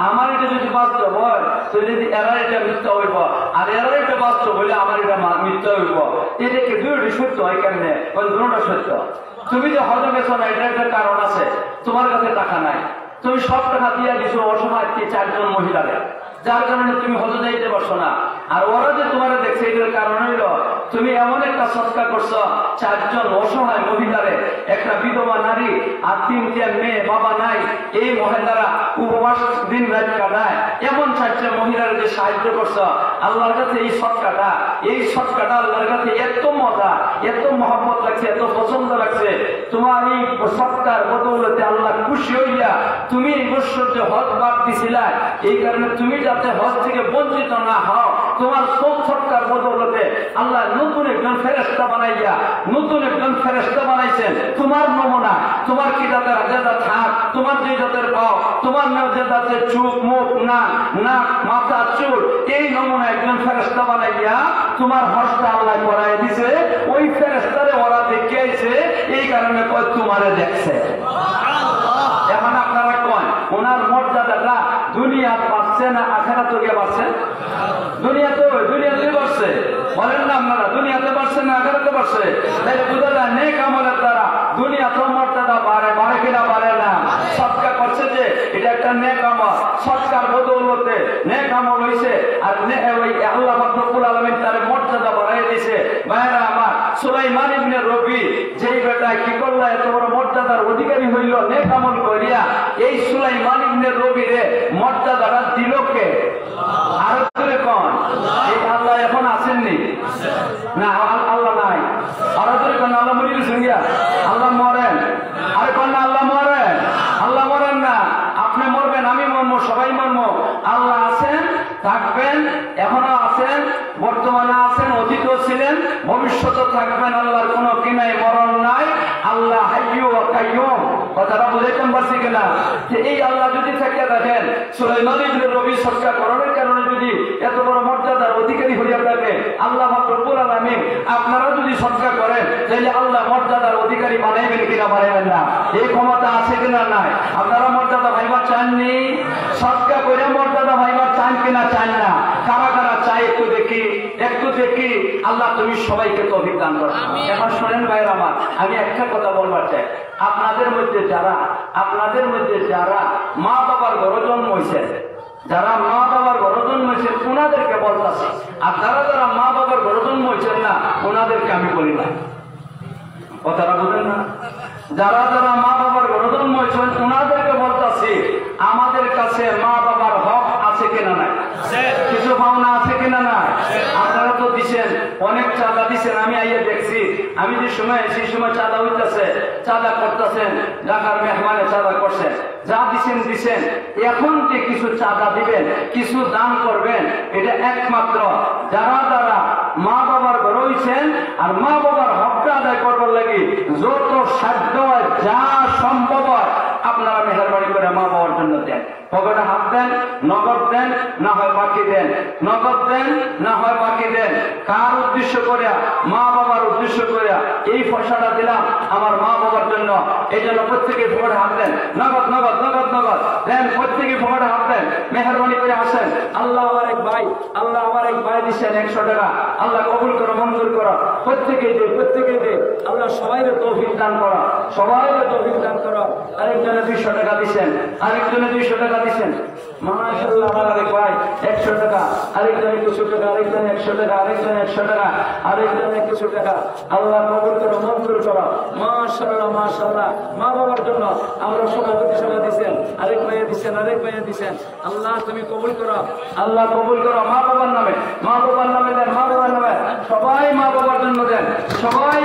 আমার এটা যদি বাস্তব হয় তো যদি এরা এটা মিথ্যা হইব, আর এরা এটা বাস্তব হইলে আমার এটা মিথ্যা হইব। এটাকে দুইটি সত্য হয় কেমনে? দুটা সত্য। তুমি যে হজ গেছো না এটা একটা কারণ আছে, তোমার কাছে টাকা নাই, তুমি সব টাকা দিয়ে দিছো অসহায় 4জন মহিলারে, যার কারণে তুমি হজে যাইতে পারছো না। আর ওরা যে তোমার দেখছে এটার কারণ হইল তুমি এমন একটা সৎকার করছো 4জন অসহায় মহিলারে, একটা বিধবা নারী আর 3টা মেয়ে, বাবা নাই, এই মহিলারা উপবাস দিন রাত কাটায়, এমন 4টা মহিলার যে সাহায্য করছো। আল্লাহর কাছে এই সৎকাটা আল্লাহর কাছে এত মজা, এত মহব্বত লাগছে, এত পছন্দ লাগছে। তোমার এই সৎকার বদৌলতে আল্লাহ খুশি হইয়া তুমি এই বছর যে হজ বাদ দিছিলা, এই কারণে তুমি যাতে হজ থেকে বঞ্চিত না হও, তোমার সৎকার বদৌলতে আল্লাহ নতুন একজন ফেরেশতা বানাইয়া, নতুন একজন ফেরেশতা বানাইছেন তোমার নমুনা। তোমার কি জাতের যেটা থাক, তোমার যে জাতের পাও, তোমার যে জাতের চোখ, মুখ, নাক, মাথা, চুল, এই নমুনা একজন ফেরেশতা বানাইয়া তোমার হজটা আল্লাহ করাই দিছে। ওই ফেরেশতারে ওরা দেখে আইছে, এই কারণে কয় তোমারে দেখছে। এখন আপনারা কয় ওনার মর্যাদাটা দুনিয়া পাচ্ছে না আখিরাতে গিয়ে পাচ্ছে? দুনিয়াতে পারছে, বলেন না আপনারা? দুনিয়াতে পারছে না আখিরাতে পারছে? তাহলে বুঝা যায় নেক আমলের দ্বারা দুনিয়াতে মর্যাদা বাড়ে কিনা বাড়ে না? সৎকার করছে যে এটা একটা নেক আমল, সৎকার বদৌলতে নেক আমল হইছে, আর ওই আল্লাহ রব্বুল আলামিন তার মর্যাদা বাড়াই দিয়েছে। ভাইরা আমার, সুলাইমান ইবনে রবি যেই বেটা কি করলো এত বড় মর্যাদার অধিকারী হইল নেক আমল করিয়া, এই সুলাইমান ইবনে রবি রে মর্যাদাটা দিল কে? আর তুলে কোন? এই আল্লাহ এখন আসেননি না, আল্লাহ নাই। আর তুলে কোন? আল্লাহ মরে গেছেন গিয়া, আল্লাহ মরেন। আর কোন না আল্লাহ মরেন? আল্লাহ মরেন না, আপনি মরবেন, আমি মরবো, সবাই মরবো। আল্লাহ আছেন, থাকবেন, এখনো আছেন, বর্তমানে আছেন, অতীতও ছিলেন, ভবিষ্যতে থাকবেন। আল্লাহর কোন কিনাই মরণ নাই। আল্লাহ হাইয়্যু ওয়া কাইয়্যুম। কথাটা বুঝাইতে পারছি কিনা? যে এই আল্লাহ যদি থেকে দেখেন সুলাইমান ইবনে রবি সৎকার করার কারণে যদি এত বড় মর্যাদার অধিকারী হইয়া থাকে, আল্লাহ রব্বুল আলামিন আপনারা যদি সৎকার করেন তাহলে আল্লাহ মর্যাদার অধিকারী বানাইবেন কিনা বানাইবেন না? এই ক্ষমতা আছে কিনা নাই? আপনারা মর্যাদা ভাইবা চাননি? সৎকার করে মর্যাদা ভাইবা চান কিনা চান না? কারা কারা চাই একটু দেখি, একটু দেখি। আল্লাহ তুমি সবাইকে তৌফিক দান করো। এখন শোনেন ভাইরা আমার, আমি একটা কথা বলবার চাই, আপনাদের মধ্যে যারা মা বাবার ঘরে জন্ম হয়েছে, যারা মা বাবার ঘরে জন্ম হয়েছে ওনাদেরকে বলতেছে, আর যারা মা বাবার ঘরে জন্ম হয়েছেন না ওনাদেরকে আমি বলি না। কথাটা বুঝেন না? যারা মা বাবার ঘরে জন্ম হয়েছেন ওনাদেরকে বলতেছি, আমাদের কাছে মা বাবার হক আছে কিনা নাই? কিছু পাওনা আছে কিনা নাই? আপনারা তো দিচ্ছেন, অনেক চাঁদা দিচ্ছেন, আমি আইয়ে দেখছি আমি যে সময় সেই সময় চাঁদা হইতেছে, চাঁদা করতেছেন, ঢাকার মেহমানে চাঁদা করছেন, যা দিচ্ছেন দিচ্ছেন, এখন যে কিছু চাঁদা দিবেন, কিছু দান করবেন, এটা একমাত্র যারা যারা মা বাবার রয়েছেন আর মা বাবার হকটা আদায় করবার লাগে যত সাধ্য হয়, যা সম্ভব হয়, আপনারা মেহরবানি করে মা বাবার জন্য দেন। পকেটে হাত দেন, নগদ দেন, না হয় বাকি দেন, নগদ দেন, না হয় বাকি দেন। কার উদ্দেশ্য করে? মা বাবার উদ্দেশ্য করে এই পয়সাটা দিলাম আমার মা বাবার জন্য, এই জন্য প্রত্যেকে পকেটে হাত দেন, নগদ নগদ নগদ নগদ দেন, প্রত্যেকে পকেটে হাত দেন, মেহরবানি করে আসেন। আল্লাহ আমার এক ভাই, আল্লাহ আমার এক ভাই দিচ্ছেন 100 টাকা, আল্লাহ কবুল করো, মঞ্জুর করো, প্রত্যেকেই দে, প্রত্যেকেই দে, আল্লাহ সবাইকে তৌফিক দান করো, সবাইকে তৌফিক দান করো। আরেকজনে 200 টাকা দিচ্ছেন, আরেকজনে 200 টাকা দিচ্ছেন, মাশাআল্লাহ। আমার আরেক ভাই 100 টাকা, আরেকজনে কিছু টাকা, আরেকজনে 100 টাকা, আরেকজনে 100 টাকা, আরেকজনে কিছু টাকা, আল্লাহ কবুল করো, মঞ্জুর করো, মাশাআল্লাহ মাশাআল্লাহ। মা বাবার জন্য আমরা সভাপতি সভা দিচ্ছেন, আরেক ভাইয়া দিচ্ছেন, আরেক ভাইয়া দিচ্ছেন, আল্লাহ তুমি কবুল করো, আল্লাহ কবুল করো। মা বাবার নামে, মা বাবার নামে দেন, মা বাবার নামে, সবাই মা বাবার জন্য দেন, সবাই।